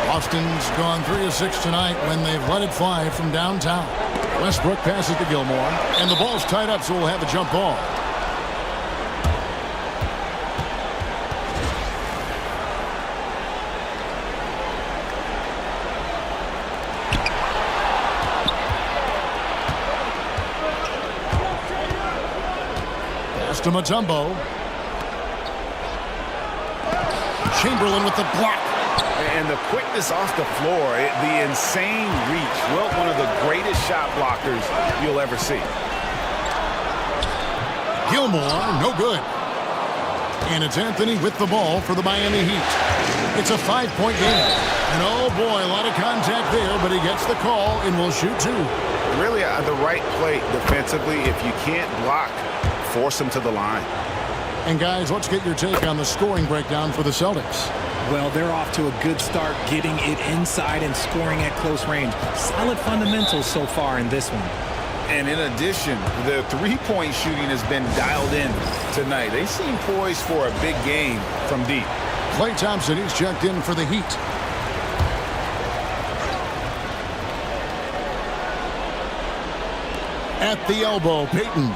Boston's gone 3 of 6 tonight when they've let it fly from downtown. Westbrook passes to Gilmore. And the ball's tied up, so we'll have a jump ball. To Mutombo. Chamberlain with the block. And the quickness off the floor, the insane reach. Well, one of the greatest shot blockers you'll ever see. Gilmore, no good. And it's Anthony with the ball for the Miami Heat. It's a 5-point game. And oh boy, a lot of contact there, but he gets the call and will shoot 2. Really, the right play defensively. If you can't block, force him to the line. And guys, let's get your take on the scoring breakdown for the Celtics. Well, they're off to a good start getting it inside and scoring at close range. Solid fundamentals so far in this one. And in addition, the three-point shooting has been dialed in tonight. They seem poised for a big game from deep. Klay Thompson, he's checked in for the Heat. At the elbow, Payton.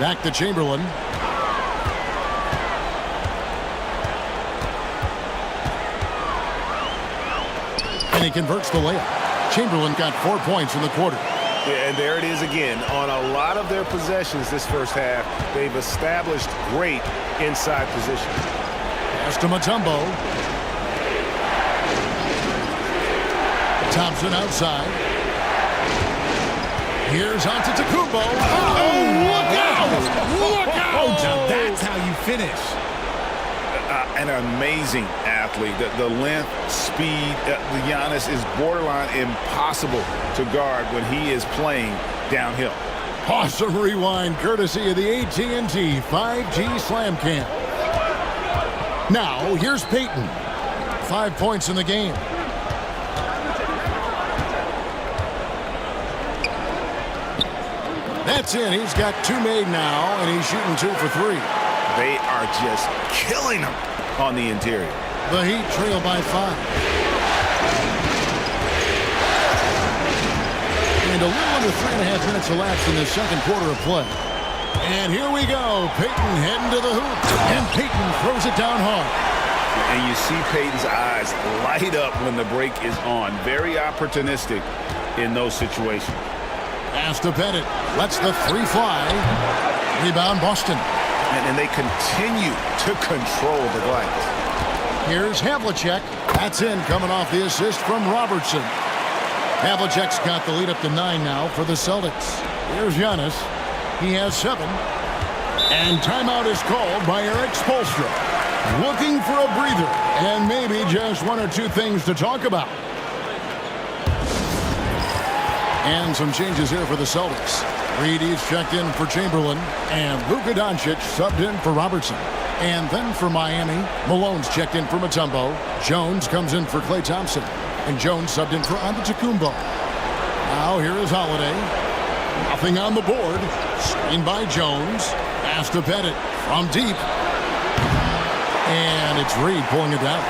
Back to Chamberlain. And he converts the layup. Chamberlain got 4 points in the quarter. Yeah, and there it is again. On a lot of their possessions this first half, they've established great inside position. Pass to Mutombo. Thompson outside. Here's Antetokounmpo. Oh, look out! Look out! Now that's how you finish. An amazing athlete. The length, speed. Giannis is borderline impossible to guard when he is playing downhill. Awesome rewind courtesy of the AT&T 5G Slam Cam. Now, here's Payton. 5 points in the game. That's in. He's got 2 made now, and he's shooting 2 for 3. They are just killing him on the interior. The Heat trail by 5. And a little under 3.5 minutes elapsed in the second quarter of play. And here we go. Payton heading to the hoop. And Payton throws it down hard. And you see Payton's eyes light up when the break is on. Very opportunistic in those situations. Pass to Bennett. Lets the 3 fly. Rebound Boston. And they continue to control the glass. Here's Havlicek. That's in, coming off the assist from Robertson. Havlicek's got the lead up to 9 now for the Celtics. Here's Giannis. He has 7. And timeout is called by Eric Spoelstra. Looking for a breather and maybe just 1 or 2 things to talk about. And some changes here for the Celtics. Reedy's checked in for Chamberlain, and Luka Doncic subbed in for Robertson. And then for Miami, Malone's checked in for Mutombo. Jones comes in for Klay Thompson, and Jones subbed in for Antetokounmpo. Now here is Holiday. Nothing on the board. Screened by Jones. Pass to Bennett from deep. And it's Reed pulling it down.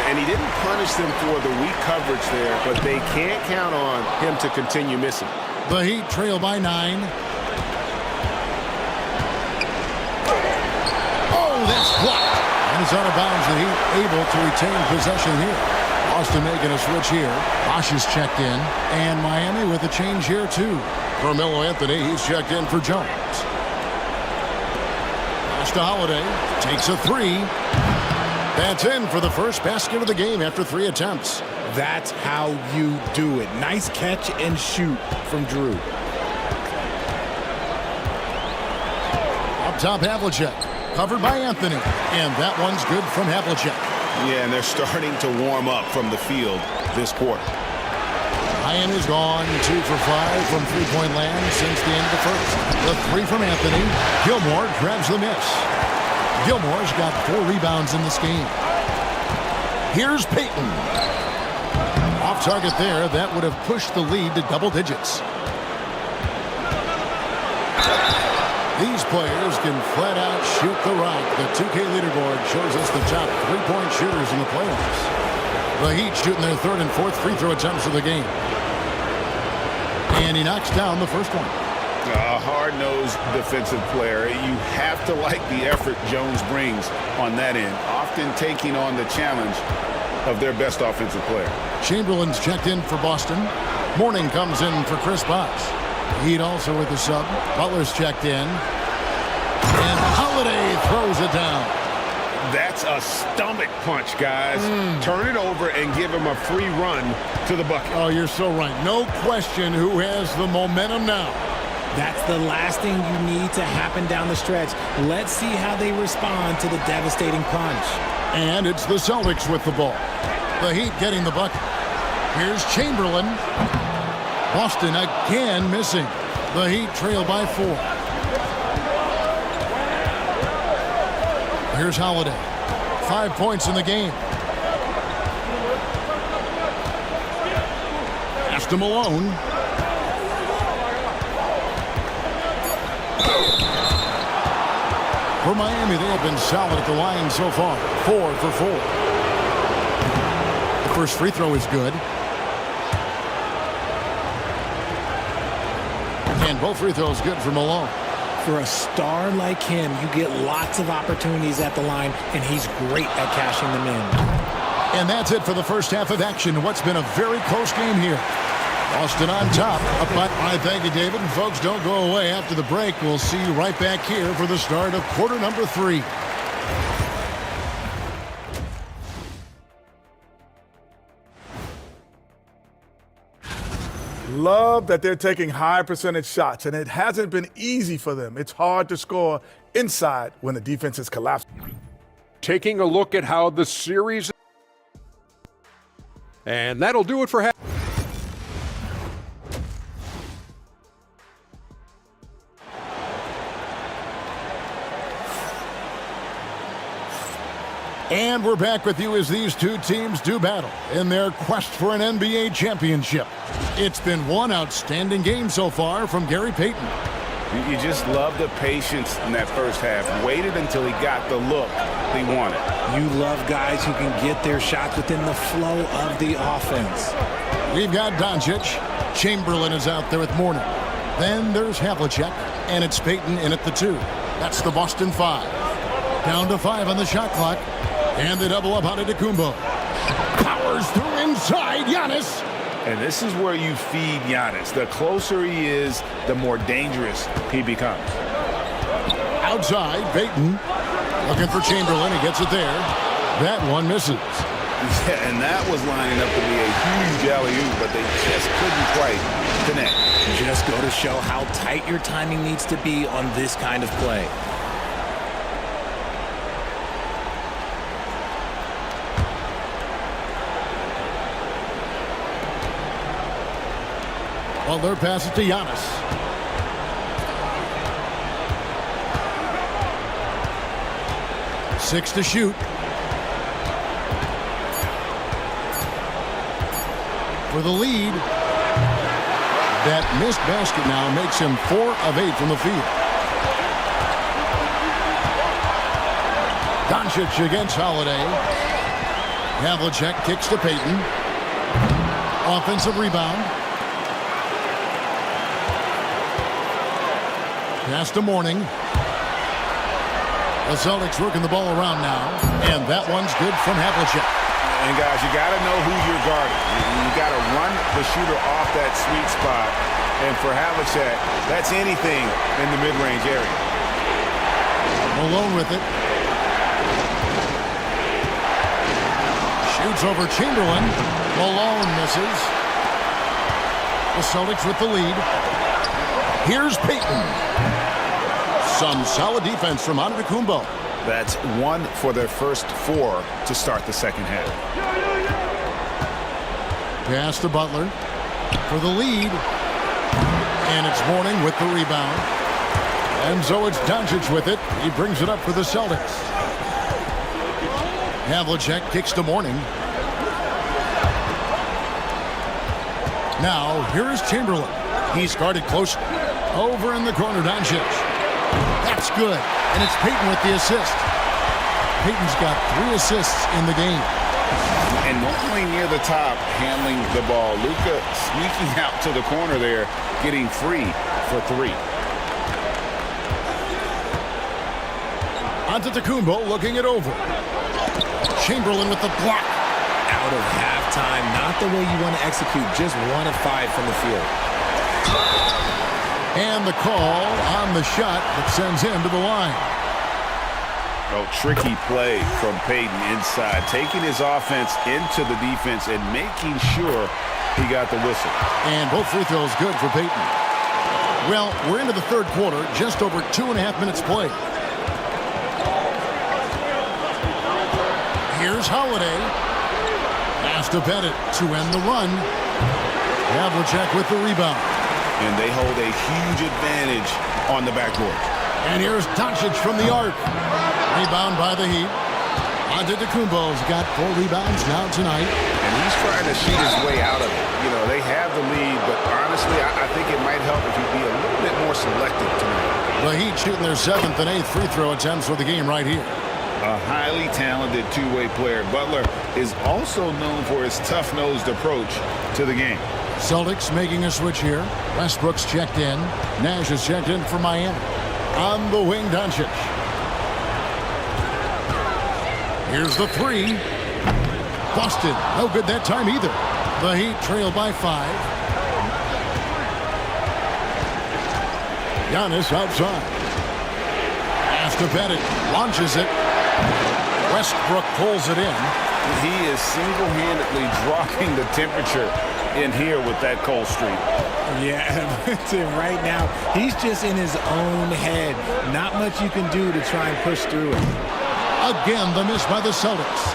And he didn't punish them for the weak coverage there, but they can't count on him to continue missing. The Heat trail by 9. Oh, that's blocked. And it's out of bounds. The Heat able to retain possession here. Boston making a switch here. Bosh is checked in. And Miami with a change here, too. Carmelo Anthony, he's checked in for Jones. Pass to Holiday. Takes a 3. That's in for the first basket of the game after 3 attempts. That's how you do it. Nice catch and shoot from Drew. Up top, Havlicek. Covered by Anthony. And that one's good from Havlicek. Yeah, and they're starting to warm up from the field this quarter. Ryan is gone 2 for 5 from three-point land since the end of the first. The 3 from Anthony. Gilmore grabs the miss. Gilmore's got 4 rebounds in this game. Here's Payton. Off target there. That would have pushed the lead to double digits. These players can flat out shoot the rock. The 2K leaderboard shows us the top three-point shooters in the playoffs. The Heat shooting their third and fourth free throw attempts of the game. And he knocks down the first one. A hard-nosed defensive player. You have to like the effort Jones brings on that end, often taking on the challenge of their best offensive player. Chamberlain's checked in for Boston. Mourning comes in for Chris Bosh. Heat also with the sub. Butler's checked in. And Holiday throws it down. That's a stomach punch, guys. Turn it over and give him a free run to the bucket. Oh, you're so right. No question who has the momentum now. That's the last thing you need to happen down the stretch. Let's see how they respond to the devastating punch. And it's the Celtics with the ball. The Heat getting the bucket. Here's Chamberlain. Boston again missing. The Heat trail by 4. Here's Holiday. 5 points in the game. Pass to Malone. For Miami, they have been solid at the line so far. 4 for 4. The first free throw is good. And both free throws good for Malone. For a star like him, you get lots of opportunities at the line, and he's great at cashing them in. And that's it for the first half of action. What's been a very close game here. Boston on top. I thank you, David. And folks, don't go away after the break. We'll see you right back here for the start of quarter number 3. Love that they're taking high percentage shots, and it hasn't been easy for them. It's hard to score inside when the defense is collapsed. Taking a look at how the series... And that'll do it for half. And we're back with you as these two teams do battle in their quest for an NBA championship. It's been one outstanding game so far from Gary Payton. You just love the patience in that first half. Waited until he got the look he wanted. You love guys who can get their shots within the flow of the offense. We've got Doncic. Chamberlain is out there with Mourning. Then there's Havlicek, and it's Payton in at the 2. That's the Boston 5. Down to 5 on the shot clock. And they double up on Antetokounmpo. Powers through inside, Giannis. And this is where you feed Giannis. The closer he is, the more dangerous he becomes. Outside, Payton. Looking for Chamberlain. He gets it there. That one misses. Yeah, and that was lining up to be a huge alley-oop, but they just couldn't quite connect. Just go to show how tight your timing needs to be on this kind of play. Butler passes to Giannis. Six to shoot. For the lead. That missed basket now makes him 4 of 8 from the field. Doncic against Holiday. Havlicek kicks to Payton. Offensive rebound. Pass to Mourning. The Celtics working the ball around now. And that one's good from Havlicek. And guys, you got to know who you're guarding. You got to run the shooter off that sweet spot. And for Havlicek, that's anything in the mid-range area. Malone with it. Shoots over Chamberlain. Malone misses. The Celtics with the lead. Here's Payton. Some solid defense from Antetokounmpo. That's 1 for their first 4 to start the second half. Pass to Butler for the lead. And it's Mourning with the rebound. And so it's Doncic with it. He brings it up for the Celtics. Havlicek kicks to Mourning. Now, here is Chamberlain. He's guarded close. Over in the corner, Doncic. That's good. And it's Payton with the assist. Payton's got 3 assists in the game. And normally near the top, handling the ball. Luka sneaking out to the corner there, getting free for 3. Antetokounmpo looking it over. Chamberlain with the block. Out of halftime, not the way you want to execute, just 1 of 5 from the field. And the call on the shot that sends him to the line. Oh, tricky play from Payton inside, taking his offense into the defense and making sure he got the whistle. And both free throws good for Payton. Well, we're into the third quarter, just over 2.5 minutes played. Here's Holiday. Pass to Bennett to end the run. Havlicek with the rebound. And they hold a huge advantage on the backboard. And here's Doncic from the arc. Rebound by the Heat. Antetokounmpo's got 4 rebounds now tonight. And he's trying to shoot his way out of it. You know, they have the lead, but honestly, I think it might help if he'd be a little bit more selective tonight. The Heat shooting their 7th and 8th free throw attempts for the game right here. A highly talented two-way player. Butler is also known for his tough-nosed approach to the game. Celtics making a switch here. Westbrook's checked in. Nash is checked in for Miami. On the wing, Doncic. Here's the 3. Busted. No good that time either. The Heat trail by 5. Giannis outside. Pass to Bennett. Launches it. Westbrook pulls it in. He is single-handedly dropping the temperature in here with that cold streak. Yeah, right now, he's just in his own head. Not much you can do to try and push through it. Again, the miss by the Celtics.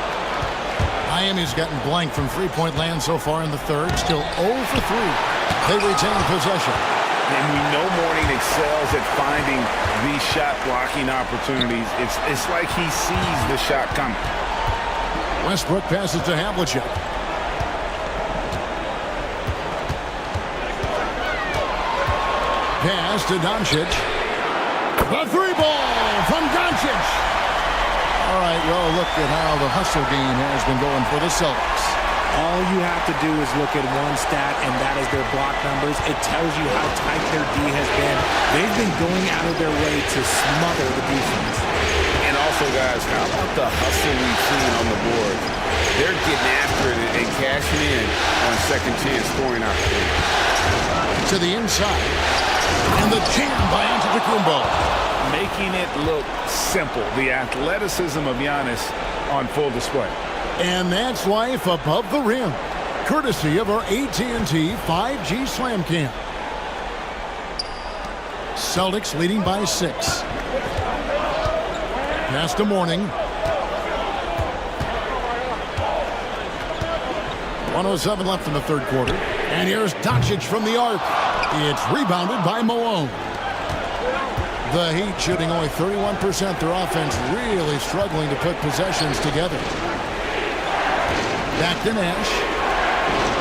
Miami's gotten blank from three-point land so far in the third. Still 0 for 3. They retain possession. And we know Mourning excels at finding these shot-blocking opportunities. It's like he sees the shot coming. Westbrook passes to Havlicek. Pass to Doncic. The 3 ball from Doncic. All right, well, look at how the hustle game has been going for the Celtics. All you have to do is look at one stat, and that is their block numbers. It tells you how tight their D has been. They've been going out of their way to smother the defense. And also, guys, how about the hustle we've seen on the board? They're getting after it and cashing in on second chance scoring opportunities. To the inside. And the jam by Antetokounmpo. Making it look simple. The athleticism of Giannis on full display. And that's life above the rim. Courtesy of our AT&T 5G Slam Cam. Celtics leading by 6. Pass to Mourning. 1:07 left in the third quarter. And here's Doncic from the arc. It's rebounded by Malone. The Heat shooting only 31%. Their offense really struggling to put possessions together. Back to Nash.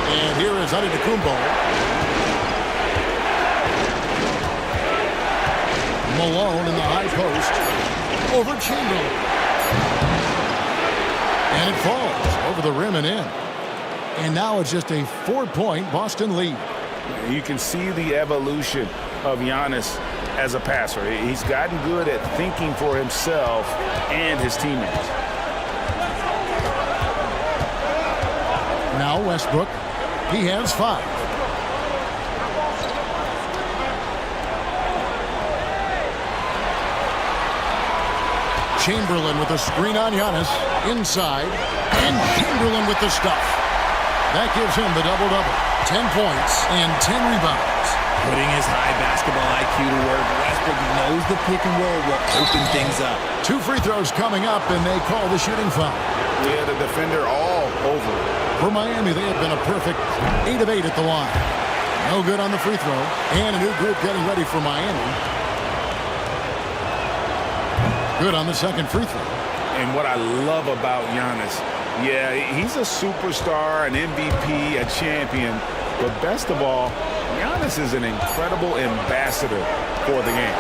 And here is Antetokounmpo. Malone in the high post. Over Chamberlain. And it falls over the rim and in. And now it's just a 4-point Boston lead. You can see the evolution of Giannis as a passer. He's gotten good at thinking for himself and his teammates. Now Westbrook. He has 5. Chamberlain with a screen on Giannis. Inside. And Chamberlain with the stuff. That gives him the double-double. 10 points and 10 rebounds. Putting his high basketball IQ to work. Westbrook knows the pick and roll will open things up. 2 free throws coming up, and they call the shooting foul. Yeah, the defender all over it. For Miami, they have been a perfect 8 of 8 at the line. No good on the free throw. And a new group getting ready for Miami. Good on the second free throw. And what I love about Giannis, yeah, he's a superstar, an MVP, a champion, But best of all, Giannis is an incredible ambassador for the game.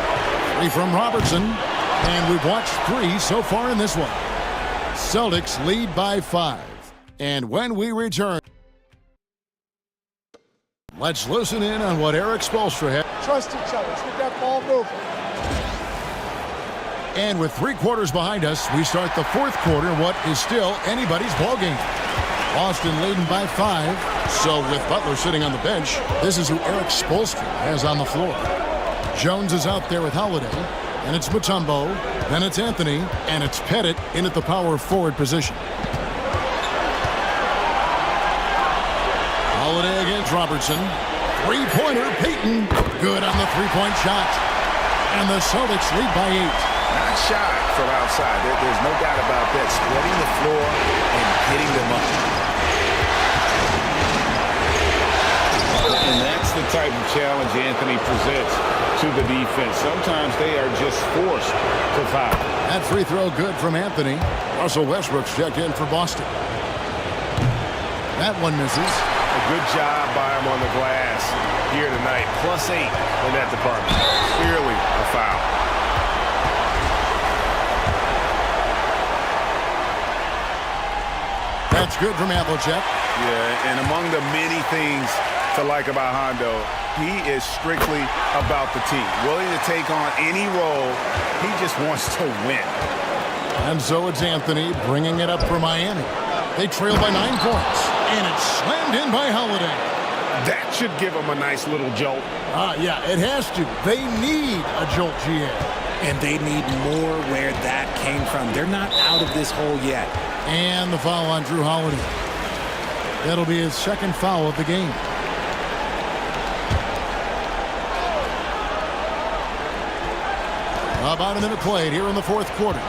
3 from Robertson, and we've watched 3 so far in this one. Celtics lead by 5. And when we return, let's listen in on what Eric Spoelstra had. Trust each other. Let's get that ball moving. And with 3 quarters behind us, we start the 4th quarter in what is still anybody's ballgame. Boston leading by 5. So with Butler sitting on the bench, this is who Eric Spoelstra has on the floor. Jones is out there with Holiday, and it's Mutombo, then it's Anthony, and it's Pettit in at the power forward position. Holiday against Robertson. 3-pointer, Payton. Good on the 3-point shot. And the Celtics lead by 8. Not shy from outside. There's no doubt about that. Spreading the floor and hitting them up. And that's the type of challenge Anthony presents to the defense. Sometimes they are just forced to foul. That free throw good from Anthony. Russell Westbrook's checked in for Boston. That one misses. A good job by him on the glass here tonight. +8 in that department. Clearly a foul. That's good from Havlicek. Yeah, and among the many things to like about Hondo, he is strictly about the team. Willing to take on any role. He just wants to win. And so it's Anthony bringing it up for Miami. They trail by 9 points. And it's slammed in by Holiday. That should give them a nice little jolt. Yeah, it has to. They need a jolt, GA. And they need more where that came from. They're not out of this hole yet. And the foul on Drew Holiday. That'll be his 2nd foul of the game. About a minute played here in the 4th quarter.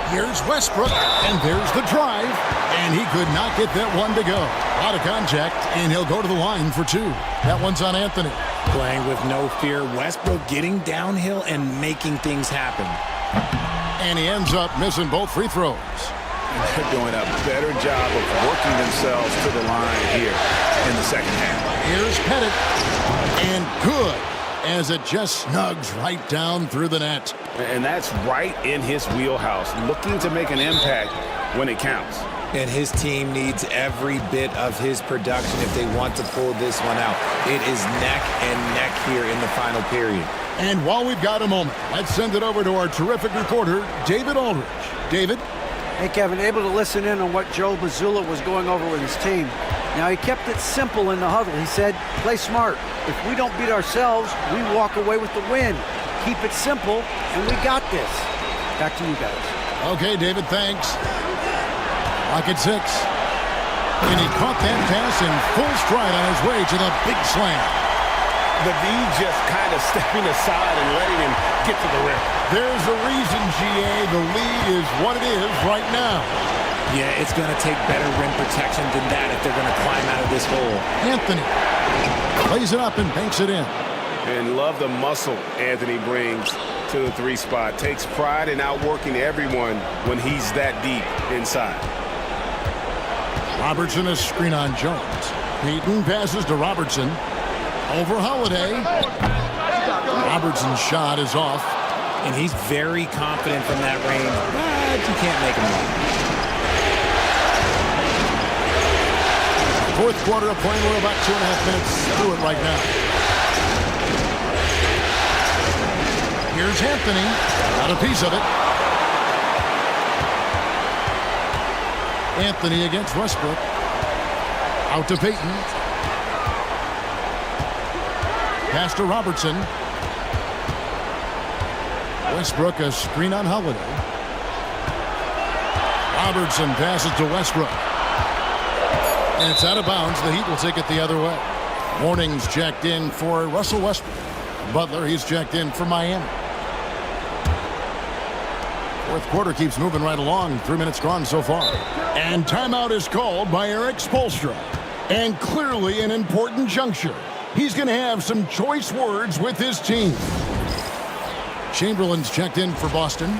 Here's Westbrook, and there's the drive, and he could not get that one to go. A lot of contact, and he'll go to the line for 2. That one's on Anthony. Playing with no fear. Westbrook getting downhill and making things happen. And he ends up missing both free throws. They're doing a better job of working themselves to the line here in the 2nd half. Here's Pettit, and good, as it just snugs right down through the net. And that's right in his wheelhouse, looking to make an impact when it counts. And his team needs every bit of his production if they want to pull this one out. It is neck and neck here in the final period. And while we've got a moment, let's send it over to our terrific reporter, David Aldridge. David? Hey, Kevin, able to listen in on what Joe Mazzulla was going over with his team. Now, he kept it simple in the huddle. He said, play smart. If we don't beat ourselves, we walk away with the win. Keep it simple, and we got this. Back to you guys. Okay, David, thanks. Lock at 6. And he caught that pass in full stride on his way to the big slam. The D just kind of stepping aside and letting him get to the rim. There's a reason, GA. The lead is what it is right now. Yeah, it's going to take better rim protection than that if they're going to climb out of this hole. Anthony plays it up and banks it in. And love the muscle Anthony brings to the 3 spot. Takes pride in outworking everyone when he's that deep inside. Robertson is screen on Jones. Payton passes to Robertson. Over Holiday. Robertson's shot is off. And he's very confident from that range, but you can't make him win. 4th quarter of play. We're about 2.5 minutes through it right now. Here's Anthony. Got a piece of it. Anthony against Westbrook. Out to Payton. Pass to Robertson. Westbrook a screen on Holiday. Robertson passes to Westbrook. And it's out of bounds. The Heat will take it the other way. Warnings checked in for Russell Westbrook. Butler, he's checked in for Miami. 4th quarter keeps moving right along. 3 minutes gone so far. And timeout is called by Eric Spoelstra. And clearly an important juncture. He's going to have some choice words with his team. Chamberlain's checked in for Boston.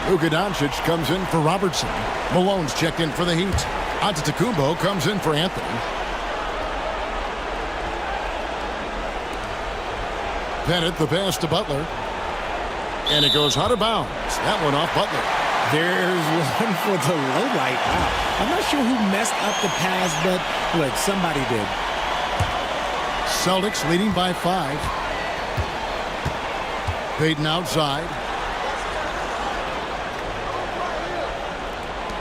Luka Doncic comes in for Robertson. Malone's checked in for the Heat. Antetokounmpo comes in for Anthony. Pettit, the pass to Butler. And it goes out of bounds. That one off Butler. There's one for the low light. Wow. I'm not sure who messed up the pass, but look, somebody did. Celtics leading by 5. Payton outside.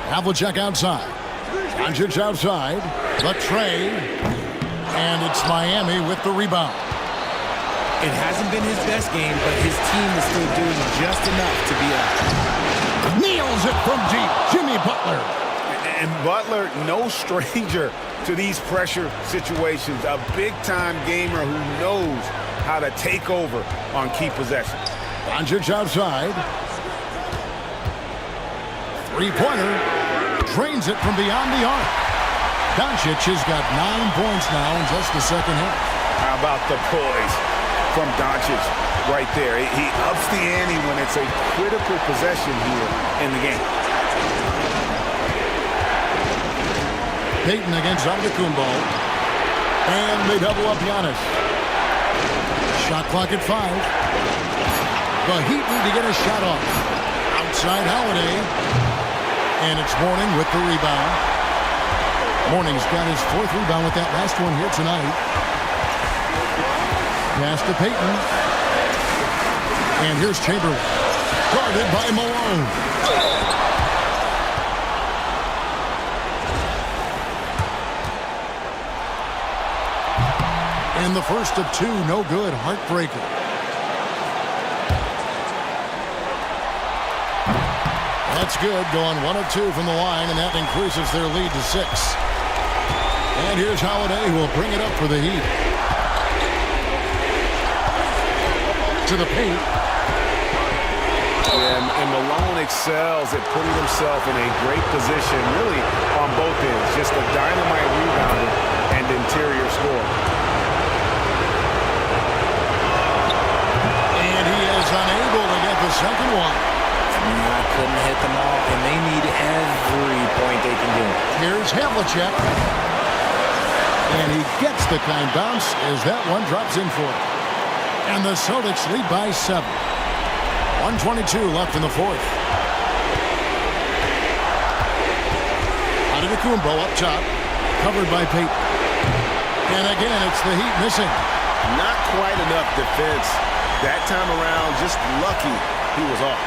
Havlicek outside. Doncic outside. The tray. And it's Miami with the rebound. It hasn't been his best game, but his team is still doing just enough to be up. Nails it from deep. Jimmy Butler. And Butler, no stranger to these pressure situations. A big-time gamer who knows how to take over on key possessions. Doncic outside. Three-pointer. Drains it from beyond the arc. Doncic has got 9 points now in just the second half. How about the poise from Doncic right there? He ups the ante when it's a critical possession here in the game. Payton against Antetokounmpo. And they double up Giannis. Shot clock at 5. The Heat need to get a shot off. Outside Holiday. And it's Mourning with the rebound. Mourning's got his 4th rebound with that last one here tonight. Pass to Payton. And here's Chamberlain. Guarded by Malone. And the first of 2, no good. Heartbreaker. That's good, going 1 of 2 from the line, and that increases their lead to 6. And here's Holiday, who will bring it up for the Heat. To the paint. And Malone excels at putting himself in a great position, really on both ends. Just a dynamite rebounder and interior scorer. And he is unable to get the second one. I couldn't hit them all, and they need every point they can get. Here's Havlicek. And he gets the kind bounce as that one drops in for him. And the Celtics lead by 7. 1:22 left in the 4th. Antetokounmpo up top, covered by Payton. And again, it's the Heat missing. Not quite enough defense that time around. Just lucky he was off.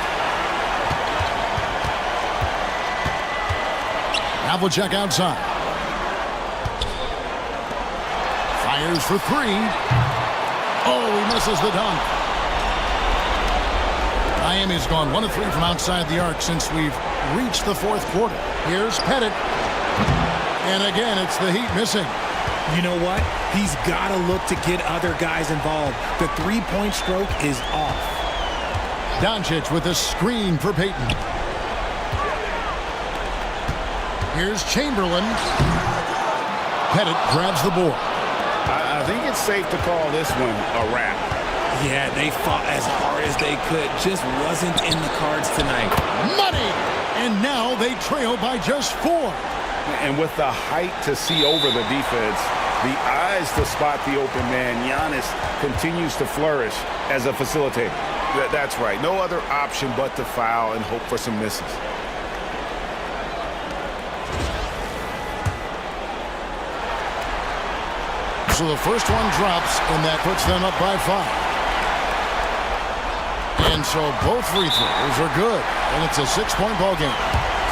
Havlicek outside. Fires for 3. Oh, he misses the dunk. Miami's gone 1 of 3 from outside the arc since we've reached the 4th quarter. Here's Pettit. And again, it's the Heat missing. You know what? He's got to look to get other guys involved. The 3-point stroke is off. Doncic with a screen for Payton. Here's Chamberlain. Pettit grabs the board. I think it's safe to call this one a wrap. Yeah, they fought as hard as they could. Just wasn't in the cards tonight. Money! And now they trail by just 4. And with the height to see over the defense, the eyes to spot the open man, Giannis continues to flourish as a facilitator. That's right. No other option but to foul and hope for some misses. So the first one drops, and that puts them up by 5. And so both free throws are good, and it's a 6-point ball game.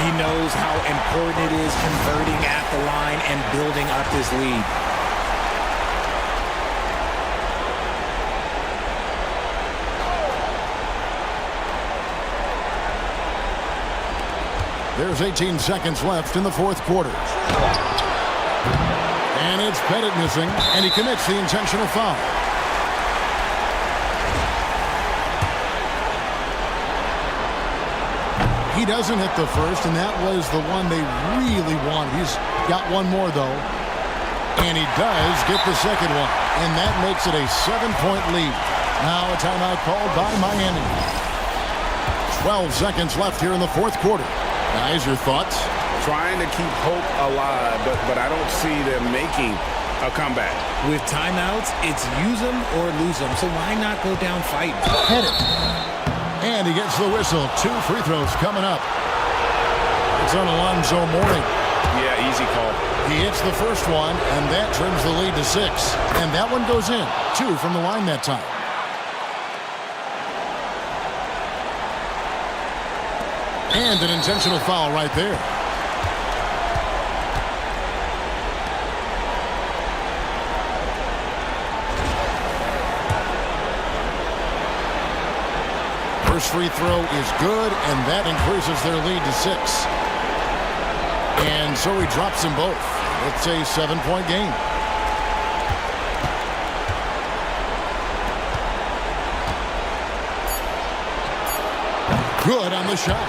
He knows how important it is converting at the line and building up this lead. There's 18 seconds left in the 4th quarter. And it's Pettit missing, and he commits the intentional foul. He doesn't hit the first, and that was the one they really wanted. He's got one more, though. And he does get the second one, and that makes it a 7-point lead. Now a timeout called by Miami. 12 seconds left here in the 4th quarter. Guys, your thoughts? Trying to keep hope alive, but I don't see them making a comeback. With timeouts, it's use them or lose them. So why not go down fighting? Hit it. And he gets the whistle. 2 free throws coming up. It's on Alonzo Mourning. Yeah, easy call. He hits the first one, and that trims the lead to 6. And that one goes in. 2 from the line that time. And an intentional foul right there. First free throw is good, and that increases their lead to 6. And so he drops them both. It's a 7-point game. Good on the shot.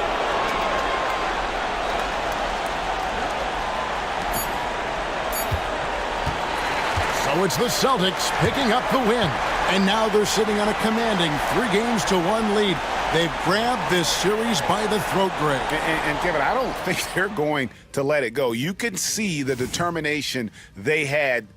So it's the Celtics picking up the win. And now they're sitting on a commanding 3-1 lead. They've grabbed this series by the throat, Greg. And Kevin, I don't think they're going to let it go. You can see the determination they had.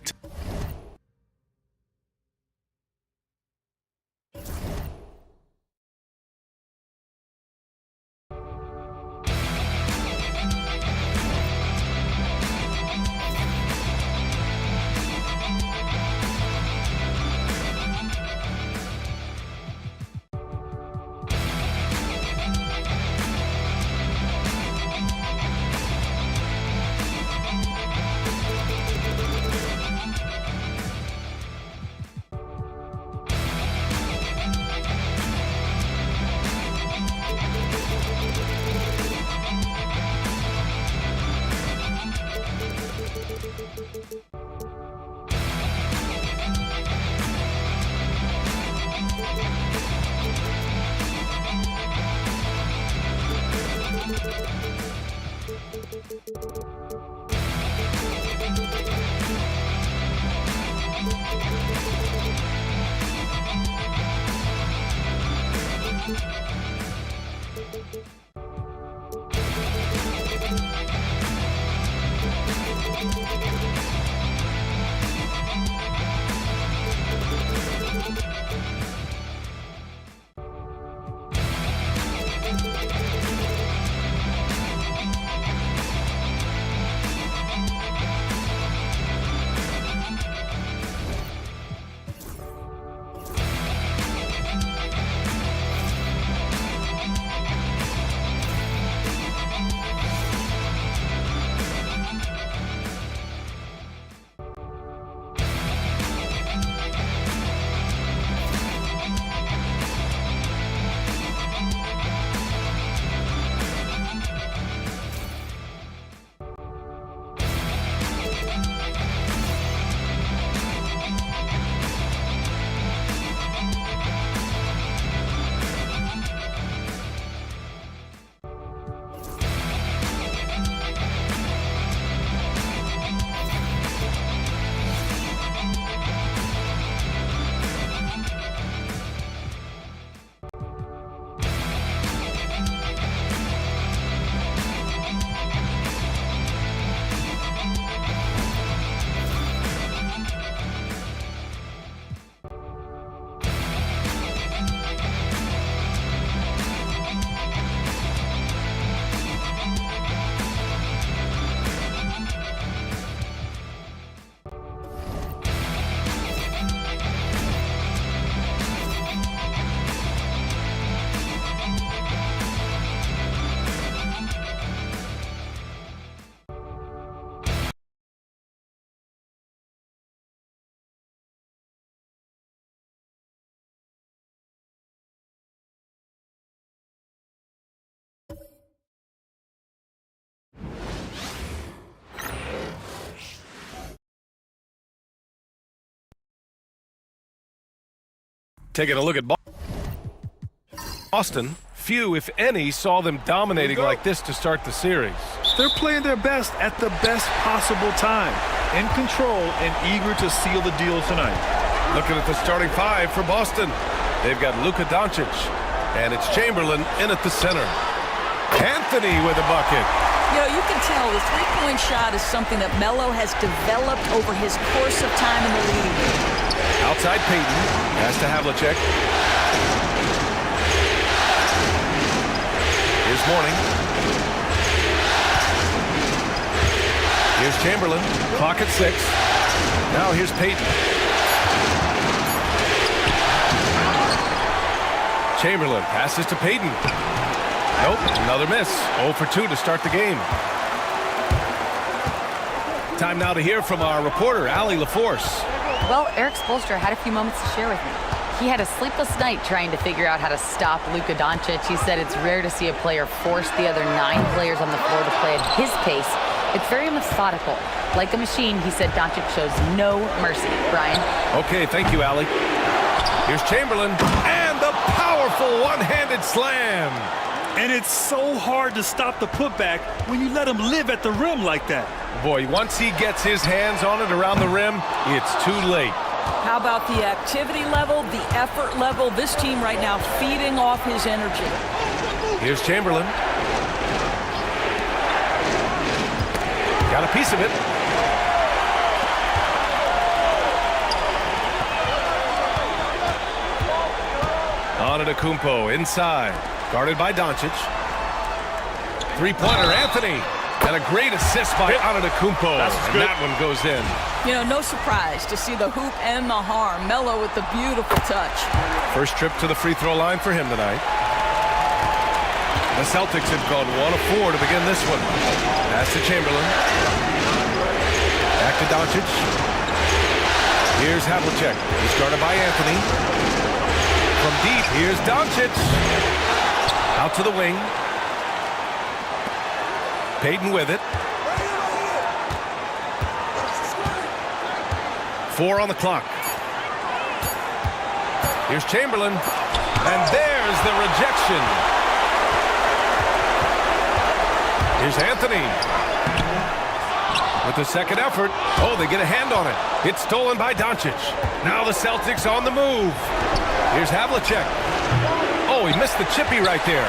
Taking a look at Boston, few, if any, saw them dominating like this to start the series. They're playing their best at the best possible time, in control and eager to seal the deal tonight. Looking at the starting 5 for Boston. They've got Luka Doncic, and it's Chamberlain in at the center. Anthony with a bucket. You know, you can tell the three-point shot is something that Melo has developed over his course of time in the league. Outside Payton. Pass to Havlicek. Here's Mourning. Here's Chamberlain. Clock at 6. Now here's Payton. Chamberlain passes to Payton. Nope, another miss. 0 for 2 to start the game. Time now to hear from our reporter, Allie LaForce. Well, Eric Spoelstra had a few moments to share with me. He had a sleepless night trying to figure out how to stop Luka Doncic. He said it's rare to see a player force the other 9 players on the floor to play at his pace. It's very methodical. Like a machine, he said Doncic shows no mercy. Brian? Okay, thank you, Allie. Here's Chamberlain, and the powerful one-handed slam. And it's so hard to stop the putback when you let him live at the rim like that. Boy, once he gets his hands on it around the rim, it's too late. How about the activity level, the effort level? This team right now feeding off his energy. Here's Chamberlain. Got a piece of it. Antetokounmpo inside. Guarded by Doncic. Three-pointer, Anthony. And a great assist by Antetokounmpo. And that one goes in. You know, no surprise to see the hoop and the harm. Melo with the beautiful touch. First trip to the free throw line for him tonight. The Celtics have gone 1 of 4 to begin this one. Pass to Chamberlain. Back to Doncic. Here's Havlicek. He's guarded by Anthony. From deep, here's Doncic. Out to the wing. Payton with it. 4 on the clock. Here's Chamberlain. And there's the rejection. Here's Anthony. With the second effort. Oh, they get a hand on it. It's stolen by Doncic. Now the Celtics on the move. Here's Havlicek. Oh, he missed the chippy right there.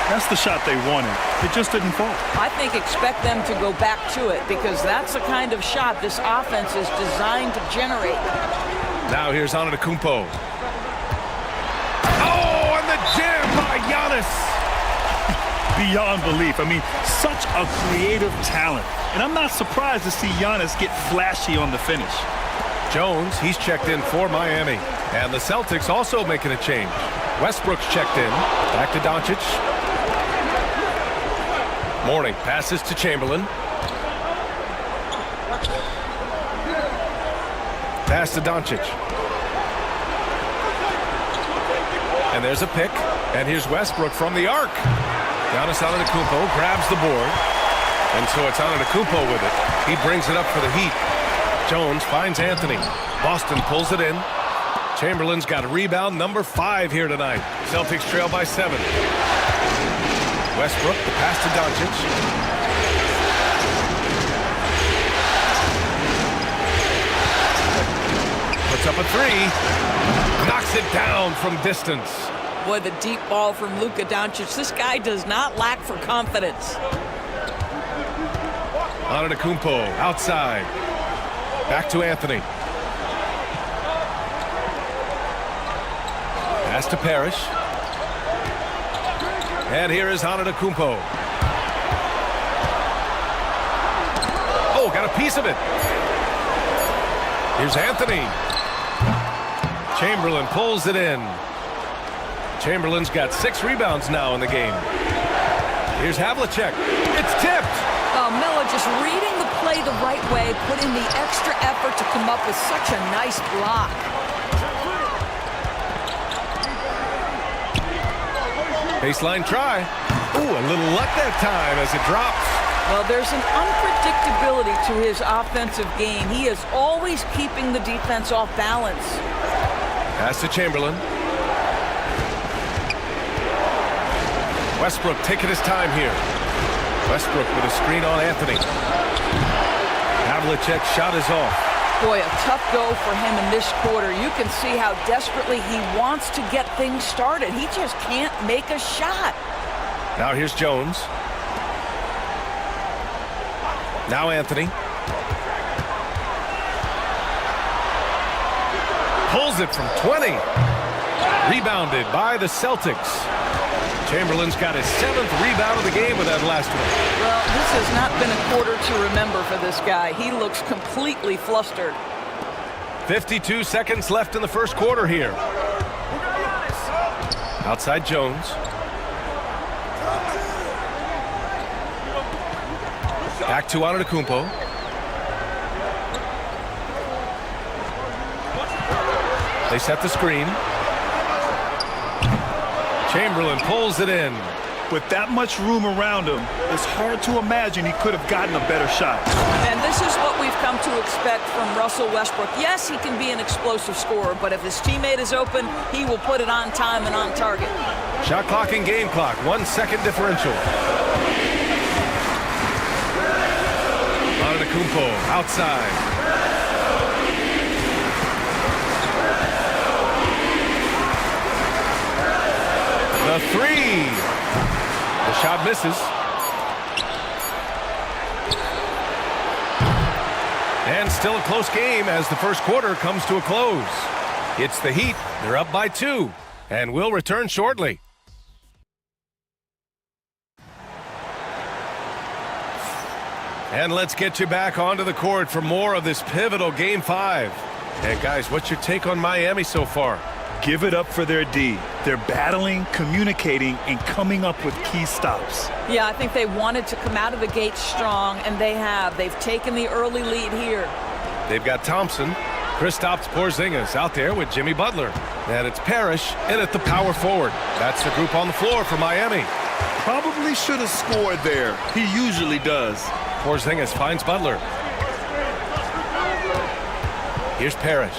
That's the shot they wanted. It just didn't fall. I think expect them to go back to it because that's the kind of shot this offense is designed to generate. Now here's Antetokounmpo. Oh, and the jam by Giannis. Beyond belief. I mean, such a creative talent. And I'm not surprised to see Giannis get flashy on the finish. Jones, he's checked in for Miami. And the Celtics also making a change. Westbrook's checked in. Back to Doncic. Mourning passes to Chamberlain. Pass to Doncic. And there's a pick. And here's Westbrook from the arc. Giannis Antetokounmpo grabs the board. And so it's Antetokounmpo with it. He brings it up for the Heat. Jones finds Anthony. Boston pulls it in. Chamberlain's got a rebound number 5 here tonight. Celtics trail by 7. Westbrook, the pass to Doncic. Puts up a 3. Knocks it down from distance. Boy, the deep ball from Luka Doncic. This guy does not lack for confidence. Antetokounmpo outside. Back to Anthony. Pass to Parrish. And here is Antetokounmpo. Oh, got a piece of it. Here's Anthony. Chamberlain pulls it in. Chamberlain's got 6 rebounds now in the game. Here's Havlicek. It's tipped. Melo just reading the play the right way, putting the extra effort to come up with such a nice block. Baseline try. Ooh, a little luck that time as it drops. Well, there's an unpredictability to his offensive game. He is always keeping the defense off balance. Pass to Chamberlain. Westbrook taking his time here. Westbrook with a screen on Anthony. Havlicek's shot is off. Boy, a tough go for him in this quarter. You can see how desperately he wants to get things started. He just can't make a shot. Now here's Jones. Now Anthony. Pulls it from 20. Rebounded by the Celtics. Chamberlain's got his 7th rebound of the game with that last one. Well, this has not been a quarter to remember for this guy. He looks completely flustered. 52 seconds left in the first quarter here. Outside Jones. Back to Antetokounmpo. They set the screen. Chamberlain pulls it in. With that much room around him, it's hard to imagine he could have gotten a better shot. And this is what we've come to expect from Russell Westbrook. Yes, he can be an explosive scorer, but if his teammate is open, he will put it on time and on target. Shot clock and game clock, 1 second differential. Antetokounmpo outside. The three. The shot misses. And still a close game as the first quarter comes to a close. It's the Heat. They're up by 2. And we'll return shortly. And let's get you back onto the court for more of this pivotal Game 5. And guys, what's your take on Miami so far? Give it up for their D. They're battling, communicating, and coming up with key stops. Yeah, I think they wanted to come out of the gate strong, and they have. They've taken the early lead here. They've got Thompson, Kristaps Porzingis out there with Jimmy Butler. And it's Parrish in at the power forward. That's the group on the floor for Miami. Probably should have scored there. He usually does. Porzingis finds Butler. Here's Parrish.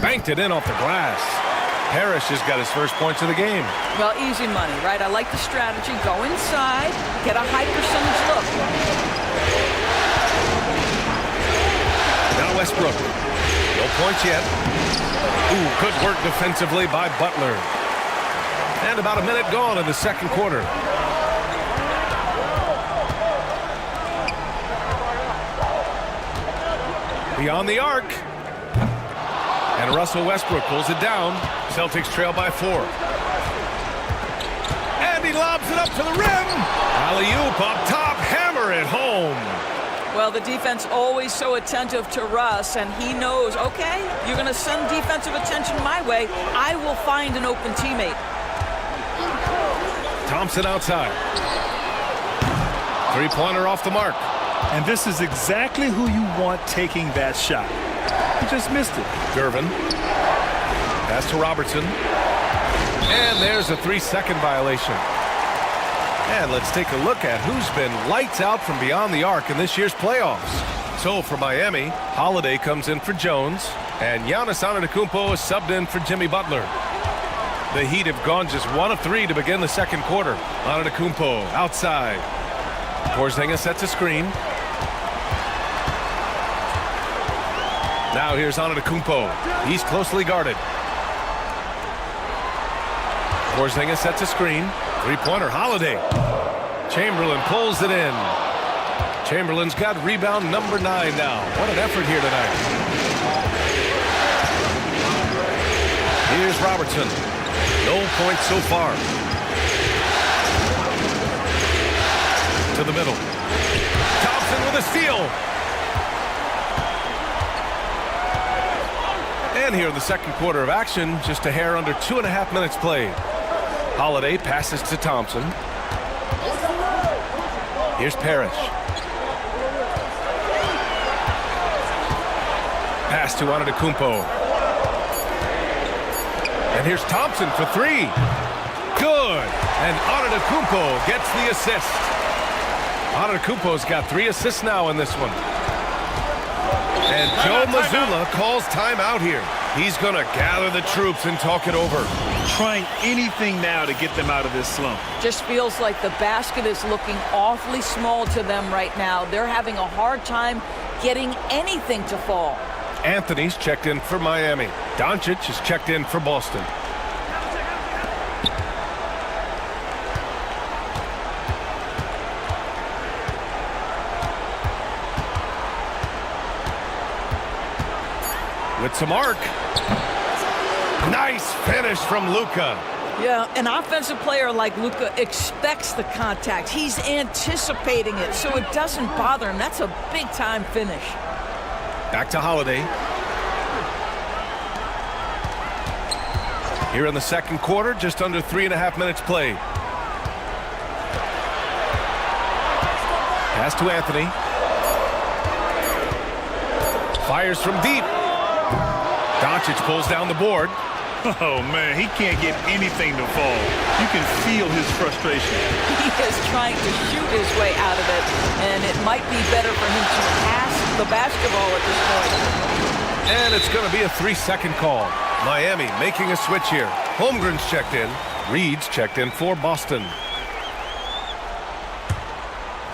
Banked it in off the glass. Parrish has got his first points of the game. Well, easy money, right? I like the strategy. Go inside, get a high percentage look. Now Westbrook. No points yet. Ooh, good work defensively by Butler. And about a minute gone in the second quarter. Beyond the arc. And Russell Westbrook pulls it down. Celtics trail by 4. And he lobs it up to the rim. Alley-oop up top, hammer it home. Well, the defense always so attentive to Russ, and he knows, okay, you're going to send defensive attention my way. I will find an open teammate. Thompson outside. Three-pointer off the mark. And this is exactly who you want taking that shot. He just missed it. Gervin. Pass to Robertson. And there's a 3-second violation. And let's take a look at who's been lights out from beyond the arc in this year's playoffs. So for Miami, Holiday comes in for Jones, and Giannis Antetokounmpo is subbed in for Jimmy Butler. The Heat have gone just 1 of 3 to begin the second quarter. Antetokounmpo outside. Porzingis sets a screen. Now here's Antetokounmpo. He's closely guarded. Porzingis sets a screen. Three-pointer, Holiday. Chamberlain pulls it in. Chamberlain's got rebound number 9 now. What an effort here tonight. Here's Robertson. No points so far. To the middle. Thompson with a steal. And here in the second quarter of action, just a hair under 2.5 minutes played. Holiday passes to Thompson. Here's Parrish. Pass to Antetokounmpo. And here's Thompson for 3. Good. And Antetokounmpo gets the assist. Antetokounmpo's got 3 assists now in this one. And Joe Mazzulla calls timeout here. He's going to gather the troops and talk it over. Trying anything now to get them out of this slump. Just feels like the basket is looking awfully small to them right now. They're having a hard time getting anything to fall. Anthony's checked in for Miami. Doncic is checked in for Boston. With some arc. Nice finish from Luka. Yeah, an offensive player like Luka expects the contact. He's anticipating it, so it doesn't bother him. That's a big-time finish. Back to Holiday. Here in the second quarter, just under 3.5 minutes played. Pass to Anthony. Fires from deep. Doncic pulls down the board. Oh, man, he can't get anything to fall. You can feel his frustration. He is trying to shoot his way out of it, and it might be better for him to pass the basketball at this point. And it's going to be a 3-second call. Miami making a switch here. Holmgren's checked in. Reed's checked in for Boston.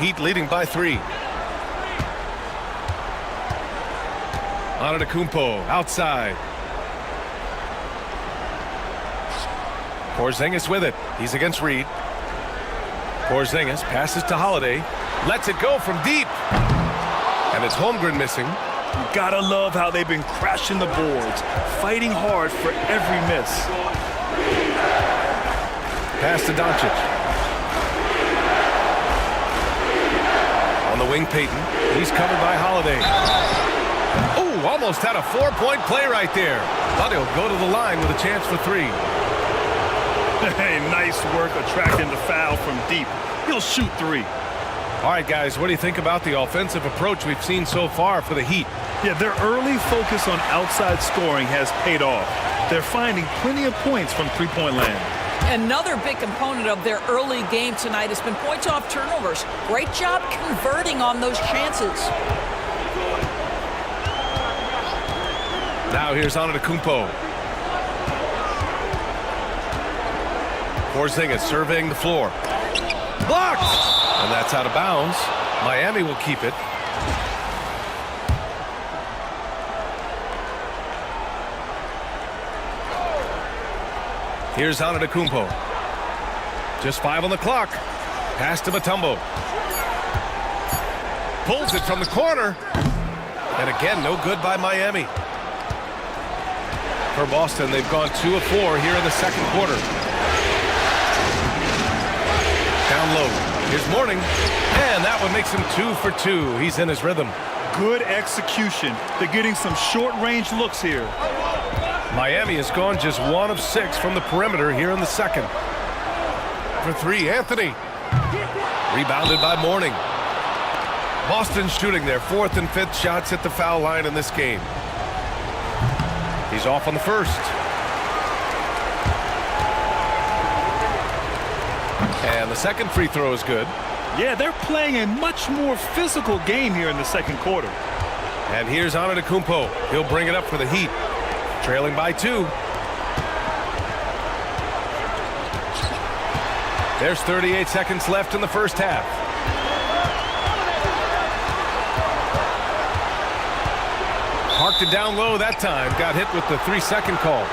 Heat leading by 3. Antetokounmpo outside. Porzingis with it. He's against Reed. Porzingis passes to Holiday. Lets it go from deep. And it's Holmgren missing. You gotta love how they've been crashing the boards, fighting hard for every miss. Pass to Doncic. On the wing, Payton. He's covered by Holiday. Oh, almost had a 4-point play right there. But he'll go to the line with a chance for 3. Hey, nice work attracting the foul from deep. He'll shoot 3. All right, guys, what do you think about the offensive approach we've seen so far for the Heat? Yeah, their early focus on outside scoring has paid off. They're finding plenty of points from three-point land. Another big component of their early game tonight has been points off turnovers. Great job converting on those chances. Now here's Antetokounmpo. Porzingis surveying the floor. Blocked! And that's out of bounds. Miami will keep it. Here's Antetokounmpo. Just 5 on the clock. Pass to Mutombo. Pulls it from the corner. And again, no good by Miami. For Boston, they've gone 2 of 4 here in the second quarter. Down low. Here's Mourning. And that one makes him 2 for 2. He's in his rhythm. Good execution. They're getting some short-range looks here. Miami has gone just 1 of 6 from the perimeter here in the second. For 3, Anthony. Rebounded by Mourning. Boston shooting their 4th and 5th shots at the foul line in this game. He's off on the first. And the second free throw is good. Yeah, they're playing a much more physical game here in the second quarter. And here's Antetokounmpo. He'll bring it up for the Heat. Trailing by 2. There's 38 seconds left in the first half. Parked it down low that time. Got hit with the 3-second call.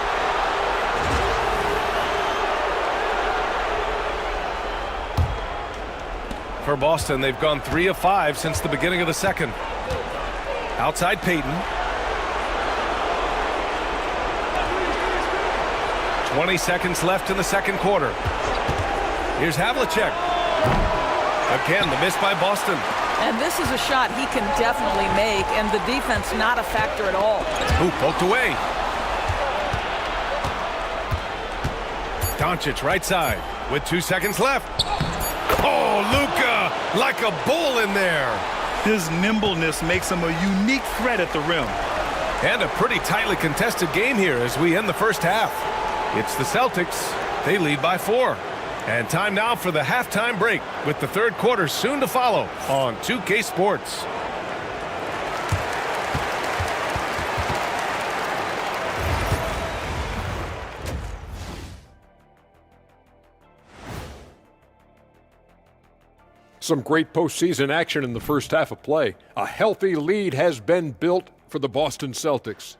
For Boston, they've gone 3 of 5 since the beginning of the second. Outside Payton. 20 seconds left in the second quarter. Here's Havlicek. Again, the miss by Boston. And this is a shot he can definitely make, and the defense not a factor at all. Ooh, poked away. Doncic right side with 2 seconds left. Oh, Luka, like a bull in there. His nimbleness makes him a unique threat at the rim. And a pretty tightly contested game here as we end the first half. It's the Celtics. They lead by 4. And time now for the halftime break with the third quarter soon to follow on 2K Sports. Some great postseason action in the first half of play. A healthy lead has been built for the Boston Celtics.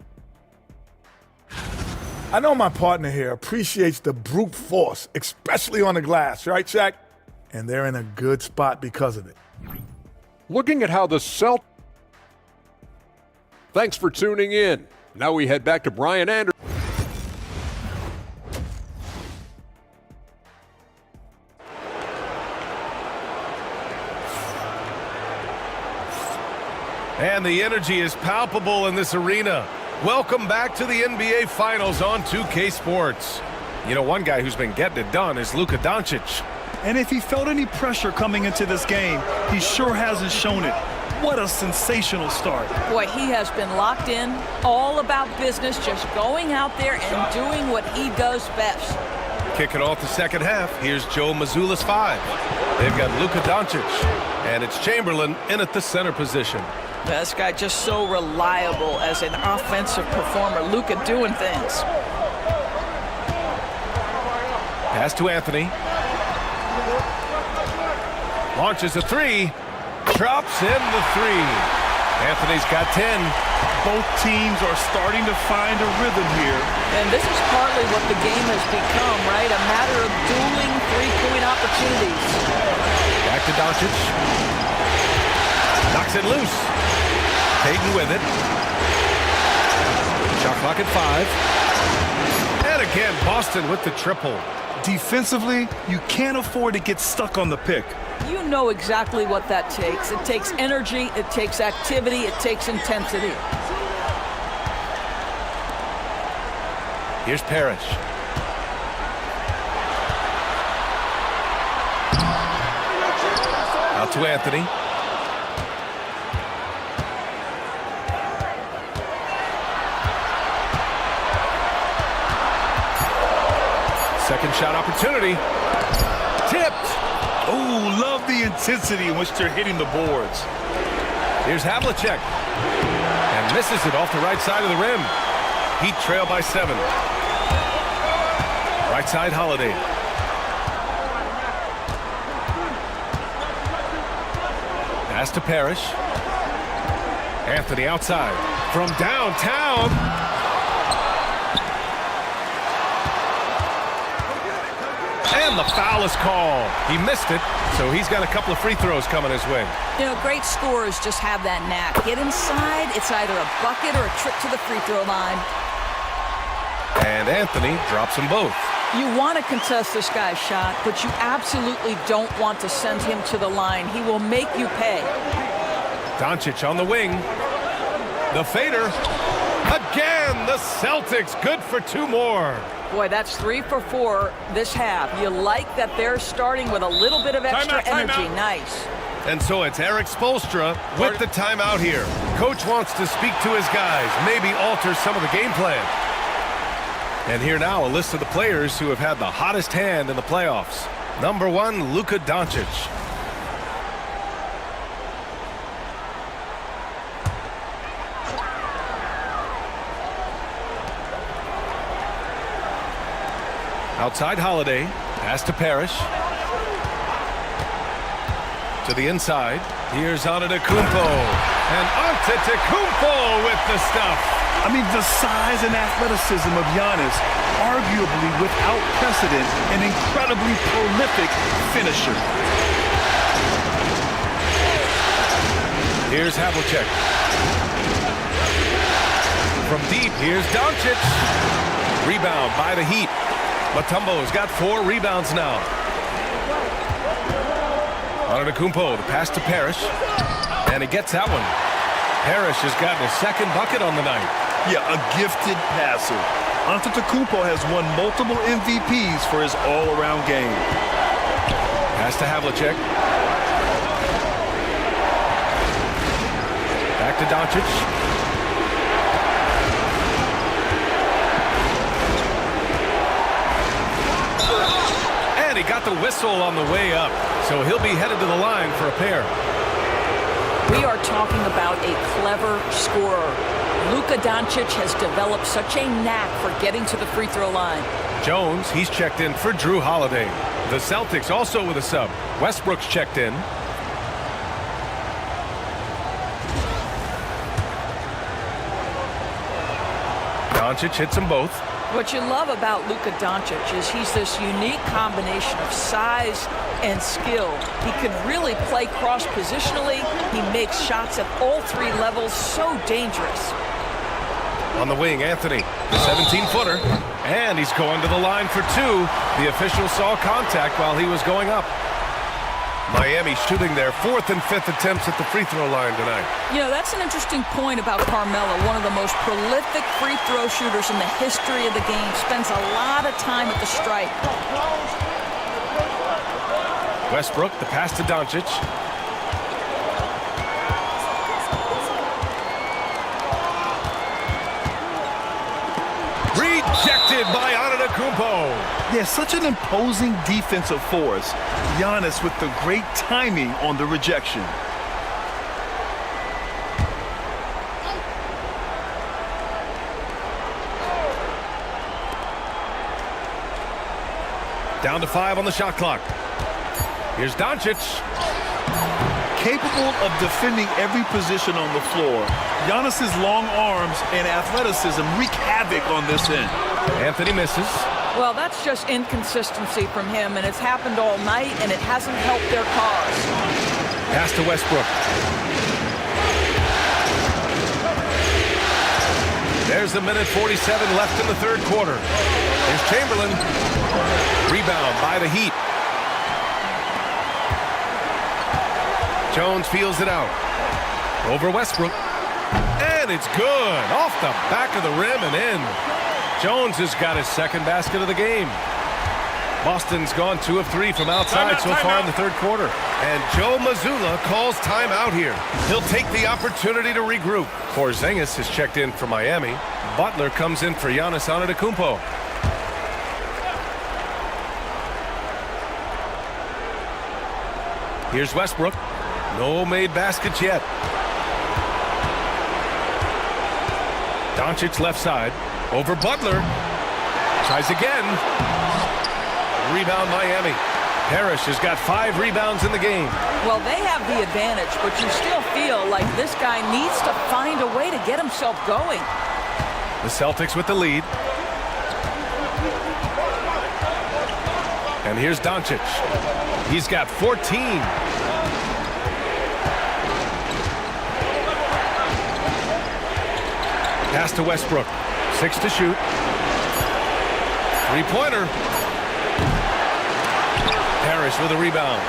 I know my partner here appreciates the brute force, especially on the glass, right, Shaq? And they're in a good spot because of it. Looking at how the Celtics... Thanks for tuning in. Now we head back to Brian Anderson. And the energy is palpable in this arena. Welcome back to the NBA Finals on 2K Sports. You know, one guy who's been getting it done is Luka Doncic. And if he felt any pressure coming into this game, he sure hasn't shown it. What a sensational start. Boy, he has been locked in, all about business, just going out there and doing what he does best. Kicking off the second half, here's Joe Mazzulla's 5. They've got Luka Doncic, and it's Chamberlain in at the center position. This guy just so reliable as an offensive performer. Luka doing things. Pass to Anthony. Launches a 3. Drops in the 3. Anthony's got 10. Both teams are starting to find a rhythm here. And this is partly what the game has become, right? A matter of dueling three-point opportunities. Back to Doncic. Knocks it loose. Payton with it. Shot clock at 5. And again, Boston with the triple. Defensively, you can't afford to get stuck on the pick. You know exactly what that takes. It takes energy, it takes activity, it takes intensity. Here's Parrish. Out to Anthony. Second shot opportunity. Tipped. Oh, love the intensity in which they're hitting the boards. Here's Havlicek. And misses it off the right side of the rim. Heat trail by 7. Right side, Holiday. Pass to Parrish. Anthony outside. From downtown. And the foul is called. He missed it, so he's got a couple of free throws coming his way. You know, great scorers just have that knack. Get inside, it's either a bucket or a trip to the free throw line. And Anthony drops them both. You want to contest this guy's shot, but you absolutely don't want to send him to the line. He will make you pay. Doncic on the wing. The fader. Again, the Celtics good for 2 more. Boy, that's 3 for 4 this half. You like that they're starting with a little bit of extra energy. Nice. And so it's Eric Spoelstra with the timeout here. Coach wants to speak to his guys, maybe alter some of the game plan. And here now, a list of the players who have had the hottest hand in the playoffs. Number 1, Luka Doncic. Outside Holiday. Pass to Parrish. To the inside. Here's Antetokounmpo. And Antetokounmpo with the stuff. I mean, the size and athleticism of Giannis, arguably without precedent, an incredibly prolific finisher. Here's Havlicek. From deep, here's Doncic. Rebound by the Heat. Mutombo's got 4 rebounds now. Antetokounmpo, the pass to Parrish. And he gets that one. Parrish has gotten his second bucket on the night. Yeah, a gifted passer. Antetokounmpo has won multiple MVPs for his all-around game. Pass to Havlicek. Back to Doncic. And he got the whistle on the way up, so he'll be headed to the line for a pair. We are talking about a clever scorer. Luka Doncic has developed such a knack for getting to the free throw line. Jones, he's checked in for Drew Holiday. The Celtics also with a sub. Westbrook's checked in. Doncic hits them both. What you love about Luka Doncic is he's this unique combination of size and skill. He could really play cross-positionally. He makes shots at all three levels, so dangerous. On the wing, Anthony, the 17-footer, and he's going to the line for two. The official saw contact while he was going up. Miami shooting their 4th and 5th attempts at the free throw line tonight. You know, that's an interesting point about Carmelo, one of the most prolific free throw shooters in the history of the game. Spends a lot of time at the stripe. Westbrook, the pass to Doncic. Rejected by Antetokounmpo. Yeah, such an imposing defensive force. Giannis with the great timing on the rejection. Down to 5 on the shot clock. Here's Doncic. Capable of defending every position on the floor. Giannis's long arms and athleticism wreak havoc on this end. Anthony misses. Well, that's just inconsistency from him, and it's happened all night, and it hasn't helped their cause. Pass to Westbrook. There's a minute 47 left in the third quarter. Here's Chamberlain. Rebound by the Heat. Jones feels it out. Over Westbrook. And it's good. Off the back of the rim and in. Jones has got his second basket of the game. Boston's gone 2 of 3 from outside so far in the third quarter. And Joe Mazzulla calls timeout here. He'll take the opportunity to regroup. Porzingis has checked in for Miami. Butler comes in for Giannis Antetokounmpo. Here's Westbrook. No made baskets yet. Doncic left side. Over Butler. Tries again. Rebound Miami. Parrish has got 5 rebounds in the game. Well, they have the advantage, but you still feel like this guy needs to find a way to get himself going. The Celtics with the lead. And here's Doncic. He's got 14. Pass to Westbrook. 6 to shoot. 3-pointer. Parrish with a rebound.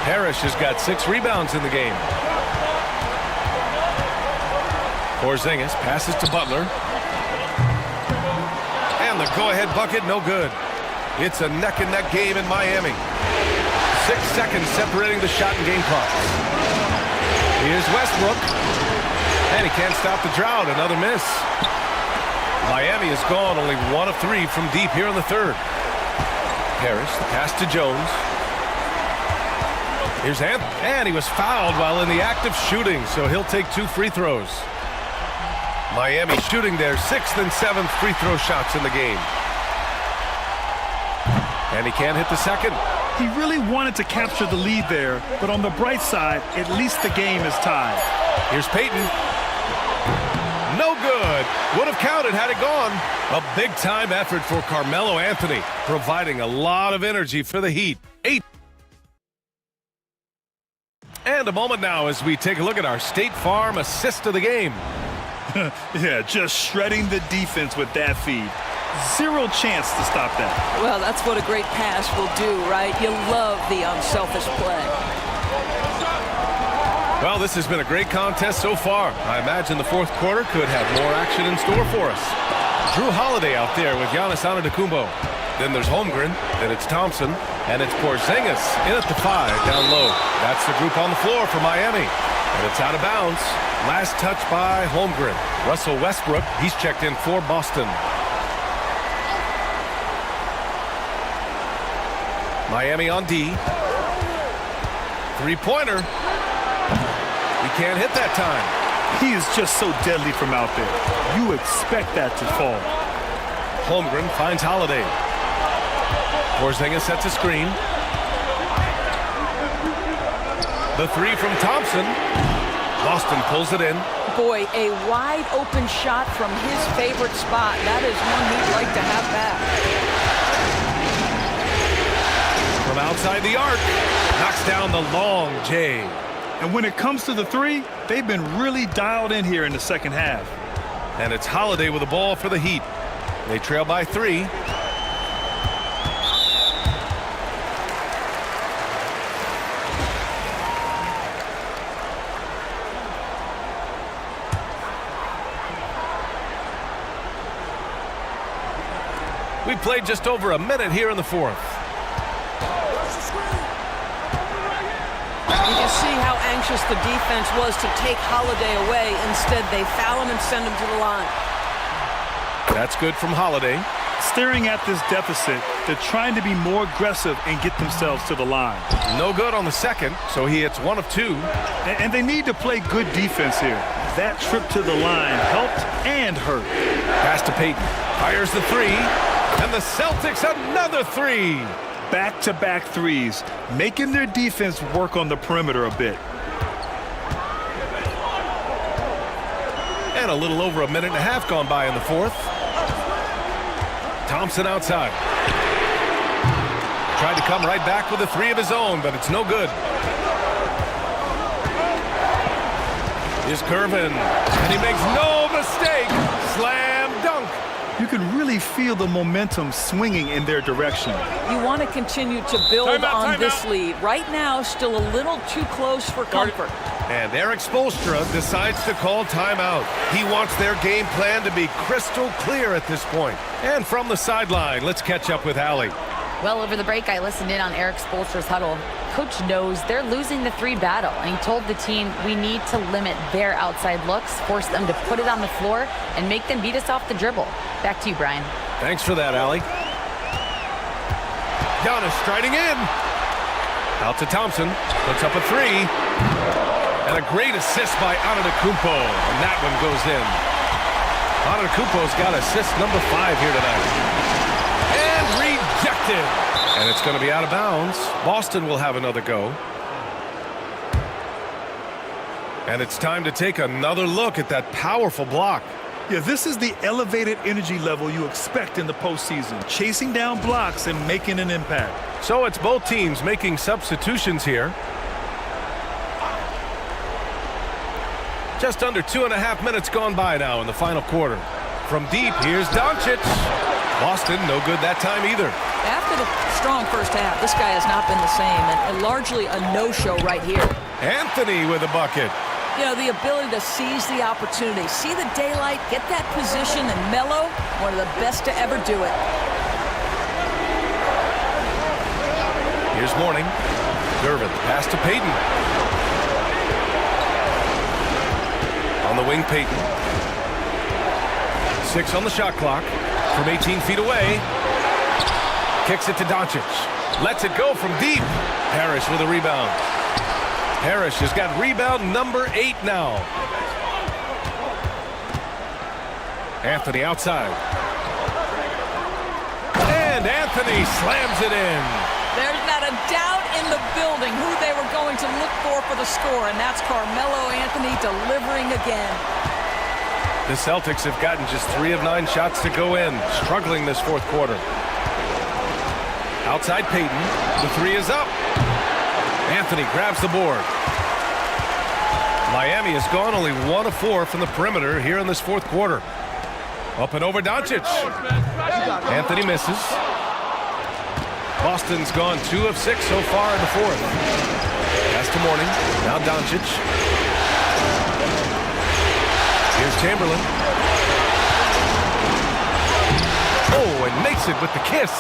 Parrish has got 6 rebounds in the game. Porzingis passes to Butler. And the go-ahead bucket, no good. It's a neck-and-neck game in Miami. 6 seconds separating the shot and game clock. Here's Westbrook. And he can't stop the drought. Another miss. Miami has gone only 1 of 3 from deep here in the third. Parrish, the pass to Jones. Here's Anthony. And he was fouled while in the act of shooting, so he'll take 2 free throws. Miami shooting their 6th and 7th free throw shots in the game. And he can't hit the second. He really wanted to capture the lead there, but on the bright side, at least the game is tied. Here's Payton. No good. Would have counted had it gone. A big-time effort for Carmelo Anthony, providing a lot of energy for the Heat. 8. And a moment now as we take a look at our State Farm assist of the game. Yeah, just shredding the defense with that feed. 0 chance to stop that. Well, that's what a great pass will do, right? You love the unselfish play. Well, this has been a great contest so far. I imagine the fourth quarter could have more action in store for us. Drew Holiday out there with Giannis Antetokounmpo. Then there's Holmgren, then it's Thompson, and it's Porzingis in at the 5 down low. That's the group on the floor for Miami. And it's out of bounds. Last touch by Holmgren. Russell Westbrook, he's checked in for Boston. Miami on D. 3-pointer. He can't hit that time. He is just so deadly from out there. You expect that to fall. Holmgren finds Holiday. Porzingis sets a screen. The 3 from Thompson. Boston pulls it in. Boy, a wide open shot from his favorite spot. That is one he'd like to have back. From outside the arc, knocks down the long J. And when it comes to the three, they've been really dialed in here in the second half. And it's Holiday with the ball for the Heat. They trail by 3. We played just over a minute here in the fourth. You can see how anxious the defense was to take Holiday away. Instead, they foul him and send him to the line. That's good from Holiday. Staring at this deficit, they're trying to be more aggressive and get themselves to the line. No good on the second, so he hits 1 of 2. And they need to play good defense here. That trip to the line helped and hurt. Pass to Payton. Fires the 3. And the Celtics another 3. Back-to-back threes, making their defense work on the perimeter a bit. And a little over a minute and a half gone by in the fourth. Thompson outside. Tried to come right back with a 3 of his own, but it's no good. Here's Curvin, and he makes no mistake. Slam dunk. You can really feel the momentum swinging in their direction. You want to continue to build on this lead. Right now, still a little too close for comfort. And Eric Spoelstra decides to call timeout. He wants their game plan to be crystal clear at this point. And from the sideline, let's catch up with Allie. Well, over the break, I listened in on Eric Spoelstra's huddle. Coach knows they're losing the 3 battle, and he told the team we need to limit their outside looks, force them to put it on the floor, and make them beat us off the dribble. Back to you, Brian. Thanks for that, Allie. Giannis striding in. Out to Thompson. Puts up a 3. And a great assist by Antetokounmpo. And that one goes in. Antetokounmpo's got assist number 5 here tonight. And rejected. And it's going to be out of bounds. Boston will have another go. And it's time to take another look at that powerful block. Yeah, this is the elevated energy level you expect in the postseason. Chasing down blocks and making an impact. So it's both teams making substitutions here. Just under 2.5 minutes gone by now in the final quarter. From deep, here's Doncic. Boston, no good that time either. After the strong first half, this guy has not been the same, and largely a no-show right here. Anthony with a bucket. You know, the ability to seize the opportunity, see the daylight, get that position, and Melo, one of the best to ever do it. Here's Mourning. Gervin, pass to Payton. On the wing, Payton. 6 on the shot clock. From 18 feet away. Kicks it to Doncic. Lets it go from deep. Parrish with a rebound. Parrish has got rebound number 8 now. Anthony outside. And Anthony slams it in. There's not a doubt in the building who they were going to look for the score, and that's Carmelo Anthony delivering again. The Celtics have gotten just 3 of 9 shots to go in, struggling this fourth quarter. Outside Payton, the 3 is up. Anthony grabs the board. Miami has gone only 1 of 4 from the perimeter here in this fourth quarter. Up and over Doncic. Anthony misses. Boston's gone 2 of 6 so far in the fourth. Pass to Mourning. Now Doncic. Here's Chamberlain. Oh, and makes it with the kiss.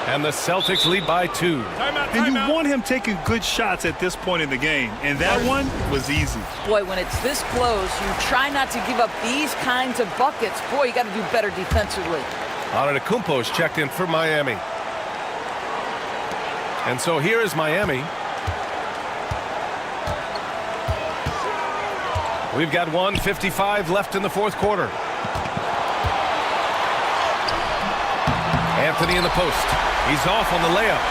And the Celtics lead by 2. And you want him taking good shots at this point in the game. And that one was easy. Boy, when it's this close, you try not to give up these kinds of buckets. Boy, you got to do better defensively. Antetokounmpo's checked in for Miami. And so here is Miami. We've got 1:55 left in the fourth quarter. Anthony in the post. He's off on the layup.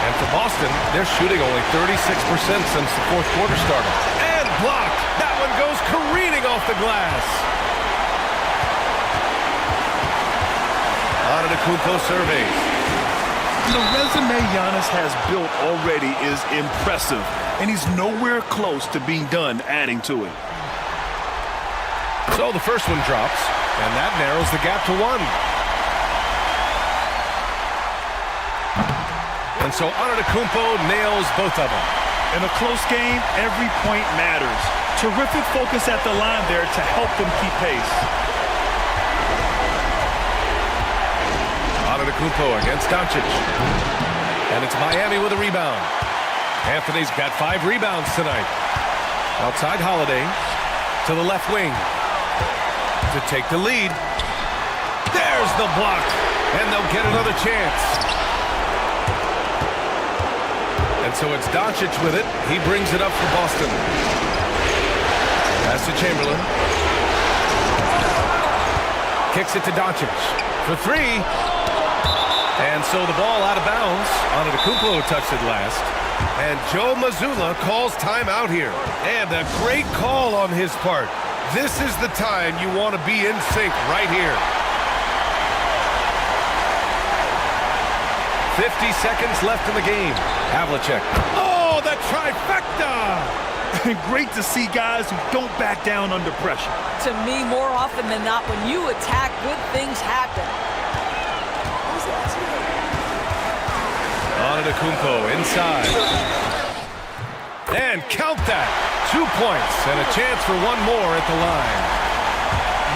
And for Boston, they're shooting only 36% since the fourth quarter started. And blocked. That one goes careening off the glass. Antetokounmpo surveys. The resume Giannis has built already is impressive, and he's nowhere close to being done adding to it. So the first one drops, and that narrows the gap to 1. And so Antetokounmpo nails both of them. In a close game, every point matters. Terrific focus at the line there to help them keep pace. Antetokounmpo against Doncic. And it's Miami with a rebound. Anthony's got 5 rebounds tonight. Outside Holiday to the left wing to take the lead. There's the block, and they'll get another chance. And so it's Doncic with it. He brings it up for Boston. Pass to Chamberlain. Kicks it to Doncic for 3. And so the ball out of bounds. Antetokounmpo touched it last. And Joe Mazzulla calls timeout here. And a great call on his part. This is the time you want to be in sync right here. 50 seconds left in the game. Havlicek. Oh, the trifecta! Great to see guys who don't back down under pressure. To me, more often than not, when you attack, good things happen. Antetokounmpo inside. And count that. 2 points and a chance for one more at the line.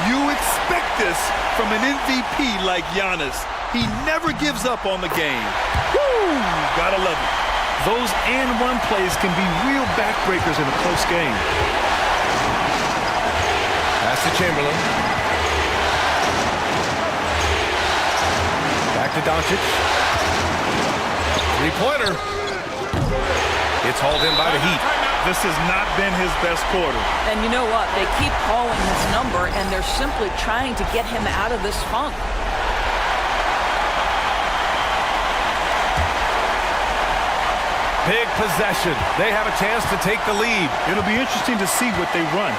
You expect this from an MVP like Giannis. He never gives up on the game. Woo! Gotta love it. Those and-one plays can be real backbreakers in a close game. Pass to Chamberlain. Back to Doncic. Three-pointer. It's hauled in by the Heat. This has not been his best quarter. And you know what? They keep calling his number, and they're simply trying to get him out of this funk. Big possession. They have a chance to take the lead. It'll be interesting to see what they run.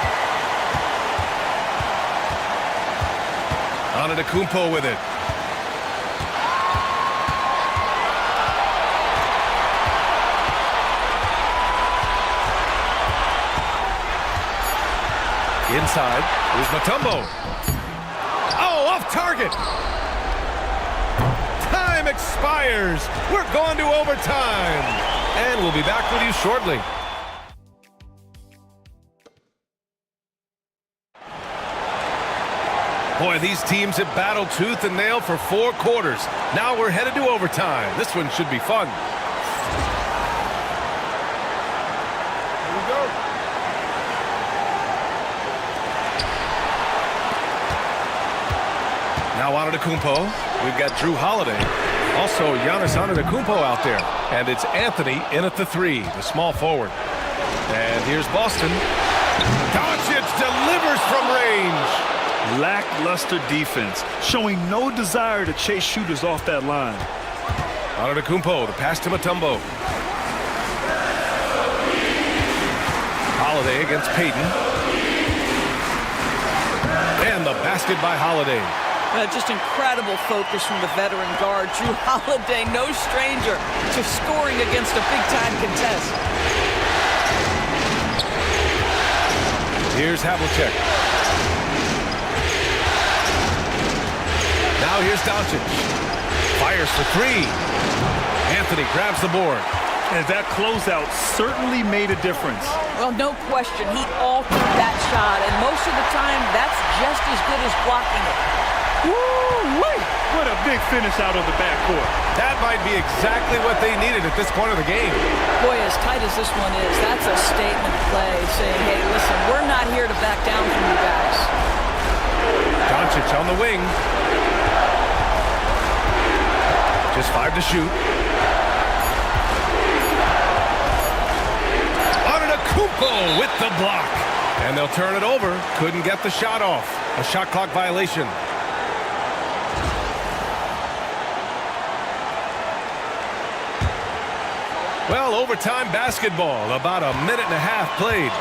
Antetokounmpo with it. Inside, here's Mutombo. Oh, off target. Time expires. We're going to overtime. And we'll be back with you shortly. Boy, these teams have battled tooth and nail for 4 quarters. Now we're headed to overtime. This one should be fun. Here we go. Now Antetokounmpo. We've got Drew Holiday. Also Giannis Antetokounmpo out there. And it's Anthony in at the 3, the small forward. And here's Boston. Doncic delivers from range. Lackluster defense, showing no desire to chase shooters off that line. Antetokounmpo, the pass to Mutombo. Holiday against Payton. And the basket by Holiday. Just incredible focus from the veteran guard. Drew Holiday, no stranger to scoring against a big-time contest. Here's Havlicek. Now here's Doncic. Fires for 3. Anthony grabs the board. And that closeout certainly made a difference. Well, no question. He altered that shot, and most of the time, that's just as good as blocking it. Woo-wee! What a big finish out of the backcourt. That might be exactly what they needed at this point of the game. Boy, as tight as this one is, that's a statement play saying, hey, listen, we're not here to back down from you guys. Doncic on the wing. Just 5 to shoot. Antetokounmpo with the block. And they'll turn it over. Couldn't get the shot off. A shot clock violation. Well, overtime basketball. About a minute and a half played.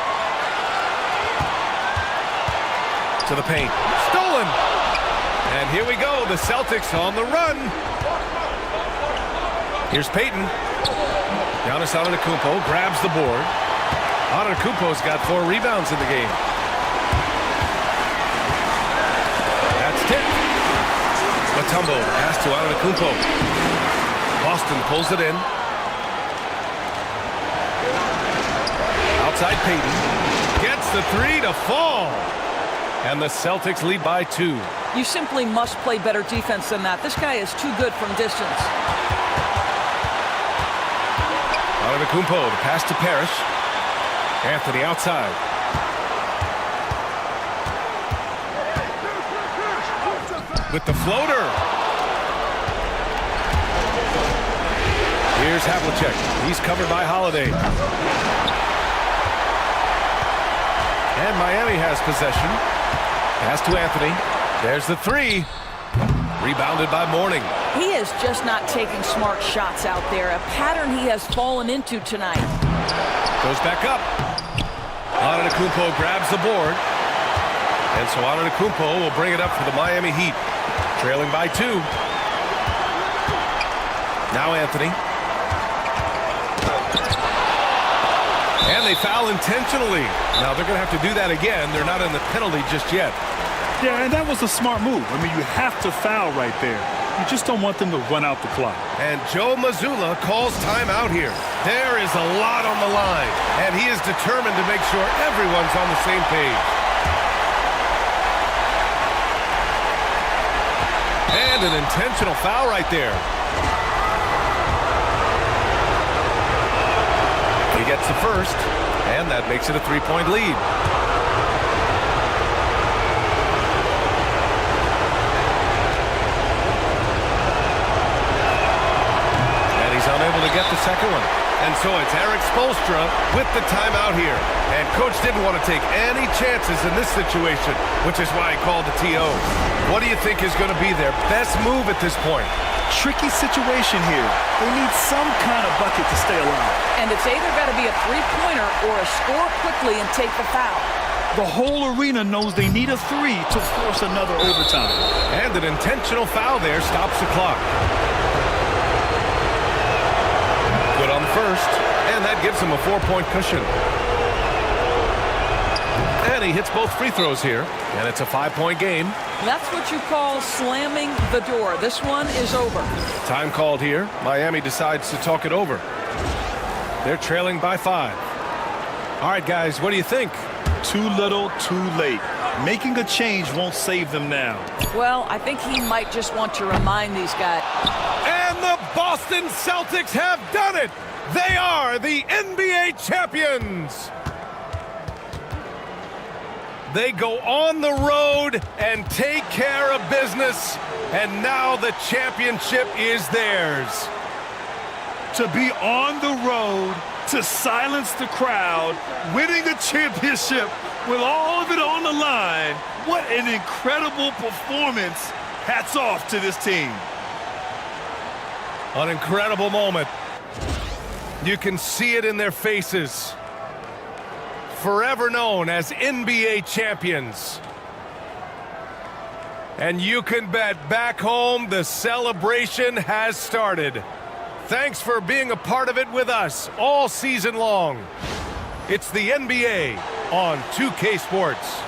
To the paint. Stolen! And here we go. The Celtics on the run. Here's Payton. Giannis Antetokounmpo grabs the board. Antetokounmpo's got 4 rebounds in the game. That's tipped. Mutombo pass to Antetokounmpo. Boston pulls it in. Outside Payton. Gets the 3 to fall. And the Celtics lead by 2. You simply must play better defense than that. This guy is too good from distance. Antetokounmpo, the pass to Parrish. Anthony outside. With the floater. Here's Havlicek. He's covered by Holiday. And Miami has possession. Pass to Anthony. There's the 3. Rebounded by Mourning. He is just not taking smart shots out there. A pattern he has fallen into tonight. Goes back up. Antetokounmpo grabs the board. And so Antetokounmpo will bring it up for the Miami Heat. Trailing by 2. Now Anthony. And they foul intentionally. Now they're going to have to do that again. They're not in the penalty just yet. Yeah, and that was a smart move. I mean, you have to foul right there. You just don't want them to run out the clock. And Joe Mazzulla calls timeout here. There is a lot on the line, and he is determined to make sure everyone's on the same page. And an intentional foul right there. He gets the first, and that makes it a 3-point lead. Unable to get the second one. And so it's Eric Spoelstra with the timeout here. And Coach didn't want to take any chances in this situation, which is why he called the TO. What do you think is going to be their best move at this point? Tricky situation here. They need some kind of bucket to stay alive. And it's either got to be a three-pointer or a score quickly and take the foul. The whole arena knows they need a 3 to force another overtime. And an intentional foul there stops the clock. Good on the first, and that gives him a 4-point cushion. And he hits both free throws here, and it's a 5-point game. That's what you call slamming the door. This one is over. Time called here. Miami decides to talk it over. They're trailing by 5. All right, guys, what do you think? Too little, too late. Making a change won't save them now. Well, I think he might just want to remind these guys. And the Boston Celtics have done it! They are the NBA champions! They go on the road and take care of business, and now the championship is theirs. To be on the road, to silence the crowd, winning a championship with all of it on the line, what an incredible performance. Hats off to this team. An incredible moment. You can see it in their faces. Forever known as NBA champions. And you can bet back home the celebration has started. Thanks for being a part of it with us all season long. It's the NBA on 2K Sports.